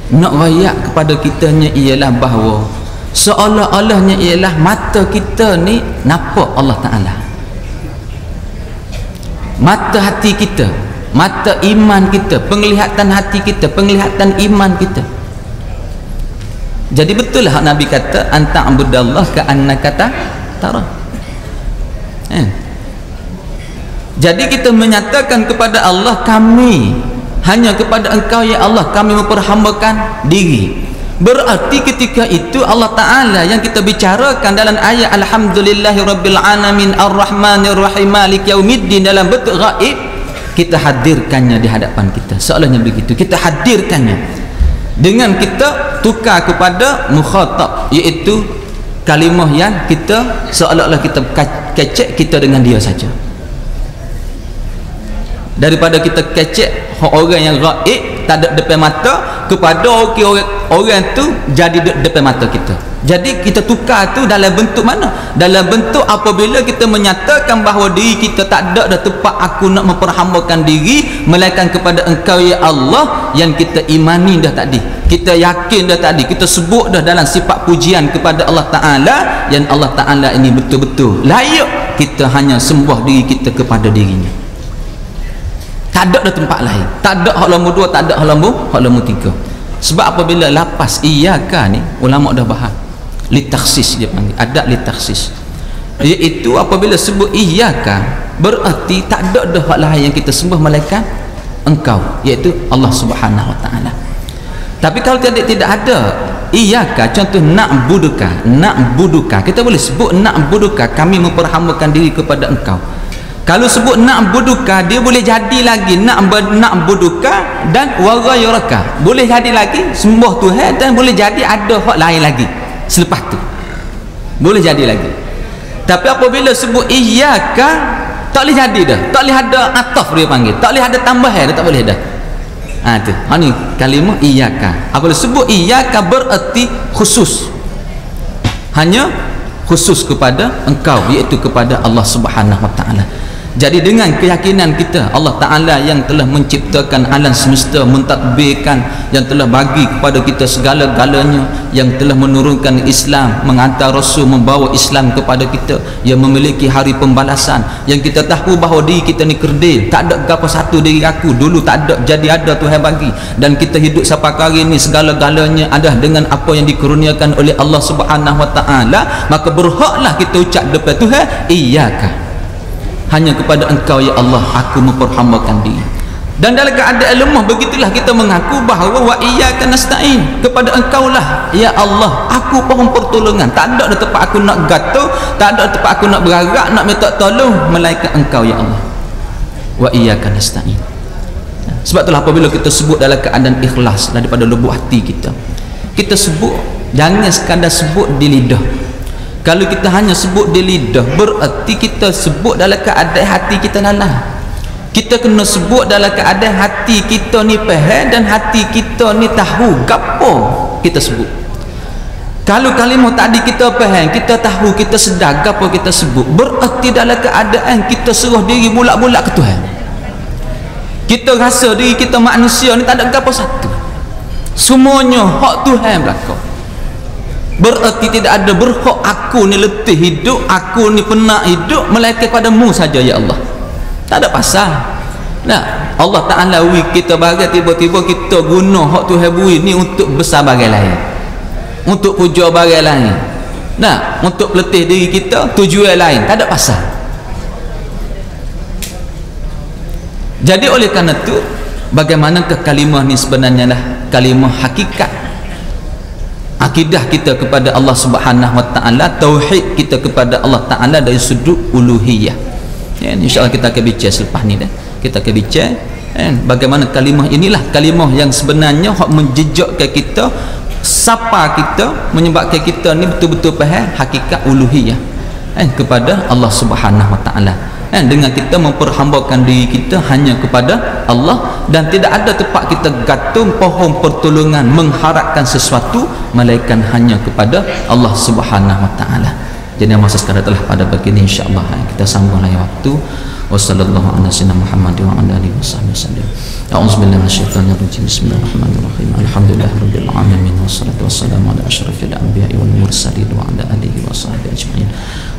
Nak rayak kepada kitanya ialah bahawa seolah-olahnya ialah mata kita ni nampak Allah Ta'ala, mata hati kita, mata iman kita, penglihatan hati kita, penglihatan iman kita. Jadi betul lah Nabi kata anta'budallah ka'annaka tara. Jadi kita menyatakan kepada Allah, kami hanya kepada Engkau ya Allah kami memperhambakan diri. Berarti ketika itu Allah Ta'ala yang kita bicarakan dalam ayat alhamdulillahirabbil alamin arrahmanirrahim maliki yaumiddin dalam bentuk gaib, kita hadirkannya di hadapan kita. Seolahnya begitu, kita hadirkannya dengan kita tukar kepada mukhatab, iaitu kalimah yang kita seolah-olah kita kecek kita dengan dia saja. Daripada kita kecek orang yang gaib tak ada depan mata kepada orang tu jadi depan mata kita. Jadi kita tukar tu dalam bentuk mana? Dalam bentuk apabila kita menyatakan bahawa diri kita tak ada dah tempat aku nak memperhambakan diri melainkan kepada Engkau ya Allah, yang kita imani dah tadi, kita yakin dah tadi, kita sebut dah dalam sifat pujian kepada Allah Ta'ala, yang Allah Ta'ala ini betul-betul layak kita hanya sembah diri kita kepada dirinya. Tak ada tempat lain, tak ada hak nombor 2, tak ada hak nombor 3. Sebab apabila lapas iyaka ni, ulama dah bahas litaksis, dia panggil adat litaksis, iaitu apabila sebut iyaka berarti tak ada dah hak lain yang kita sembah melainkan Engkau, iaitu Allah Subhanahu Wa Taala. Tapi kalau tidak ada iyaka, contoh na'buduka, kita boleh sebut na'buduka, kami memperhambakan diri kepada Engkau. Kalau sebut na'buduka, dia boleh jadi lagi na'buduka dan waghayraka, boleh jadi lagi sembah Tuhan, dan boleh jadi ada hak lain lagi selepas tu, boleh jadi lagi. Tapi apabila sebut iyyaka, tak boleh jadi dah, tak boleh ada ataf, dia panggil tak boleh ada tambahan dah, tak boleh dah. Tu ni kalimah iyyaka. Apabila sebut iyyaka berarti khusus, hanya khusus kepada Engkau, iaitu kepada Allah Subhanahu Wa Taala. Jadi dengan keyakinan kita, Allah Ta'ala yang telah menciptakan alam semesta, mentadbirkan, yang telah bagi kepada kita segala-galanya, yang telah menurunkan Islam, menghantar Rasul membawa Islam kepada kita, yang memiliki hari pembalasan, yang kita tahu bahawa diri kita ni kerdil, tak ada apa satu diri aku, dulu tak ada, jadi ada Tuhan bagi, dan kita hidup sampai hari ni segala-galanya adalah dengan apa yang dikurniakan oleh Allah Subhanahu Wa Ta'ala. Maka berhaklah kita ucap depan Tuhan, iyyaka, hanya kepada Engkau ya Allah aku memperhambakan diri. Dan dalam keadaan lemah begitulah kita mengaku bahawa wa iyyaka nasta'in, kepada Engkau lah ya Allah aku mohon pertolongan, tak ada tempat aku nak gatal, tak ada tempat aku nak berharap, nak minta tolong melainkan Engkau ya Allah. Wa iyyaka nasta'in. Sebab itulah apabila kita sebut dalam keadaan ikhlas daripada lubuk hati kita, kita sebut, jangan sekadar sebut di lidah. Kalau kita hanya sebut di lidah, berarti kita sebut dalam keadaan hati kita lalah. Kita kena sebut dalam keadaan hati kita ni faham dan hati kita ni tahu gapo kita sebut. Kalau kalimah tadi kita faham, kita tahu, kita sedar gapo kita sebut, berarti dalam keadaan kita serah diri bulak-bulak ke Tuhan. Kita rasa diri kita manusia ni tak ada gapo satu, semuanya hak Tuhan belakang. Berarti tidak ada berhak aku ni letih hidup, aku ni penat hidup melainkan padamu saja ya Allah. Tak ada pasal. Nah, Allah Ta'ala wi kita bagai tiba-tiba kita guna hak Tuhan beri ni untuk besar bagai lain, untuk puja bagai lain, nah, untuk peletih diri kita tujuan lain, tak ada pasal. Jadi oleh kerana tu, bagaimanakah kalimah ni sebenarnya lah kalimah hakikat akidah kita kepada Allah Subhanahu Wa Ta'ala, tauhid kita kepada Allah Ta'ala dari sudut uluhiyah. Ya, insya-Allah kita akan bincang selepas ni dah. Kita akan bincang bagaimana kalimah inilah kalimah yang sebenarnya hak menjejakkan kita, sapa kita, menyebabkan kita ni betul-betul faham hakikat uluhiyah kepada Allah Subhanahu Wa Ta'ala. Dengan kita memperhambakan diri kita hanya kepada Allah, dan tidak ada tempat kita gantung pohon pertolongan mengharapkan sesuatu melainkan hanya kepada Allah Subhanahu Wa Ta'ala. Jadi masa sekarang telah pada pagi ini, insya-Allah kita sambung lagi waktu. Wassallallahu ala sayyidina Muhammad wa ala alihi wasallam. A'udzubillahi minasyaitonir rajim. Bismillahirrahmanirrahim. Alhamdulillahirabbil alamin wassalatu wassalamu ala asyrafil anbiya'i wal mursalin wa ala alihi washabbihi ajma'in.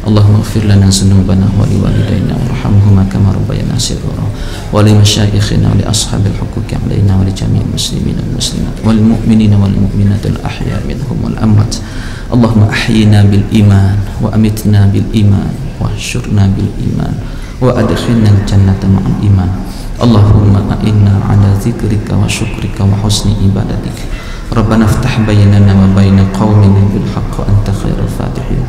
Allahumma ighfir lana dzunubana wa liwalidayna warhamhuma kama rabbayana shighara wa li masyayikhina wa li ashabil huquqi 'alaina wa li jami'il muslimina wal muslimat wal mu'minina wal mu'minatil ahya'i minhum wal amwat. Allahumma ahyina bil iman wa amitna bil iman wa syurna bil iman wa adkhilna al-jannata ma'al iman. Allahumma a'inna ala zikrika wa syukrika wa husni ibadatik. Rabbana iftah bainana wa baina qaumina bil haqq wa anta khairul fatihin.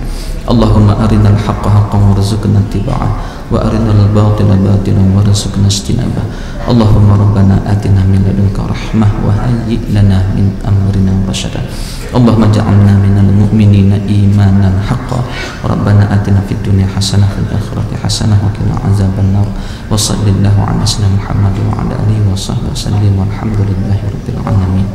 Allahumma arinal haqqa haqqan warzuqna ittiba'ah wa arinal batila batilan warzuqna ijtinabah. Allahumma rabbana atina min ladunka rahmah wa hayyi' lana min amrina rasyada. Allahumma ja'alna minal mu'minina imanan haqqan. Rabbana atina fid dunya hasanah wa fil akhirati hasanah wa qina azabannar. Wa sallallahu ala sayyidina Muhammad wa ala alihi wa sahbihi wasallam. Walhamdulillahi rabbil alamin.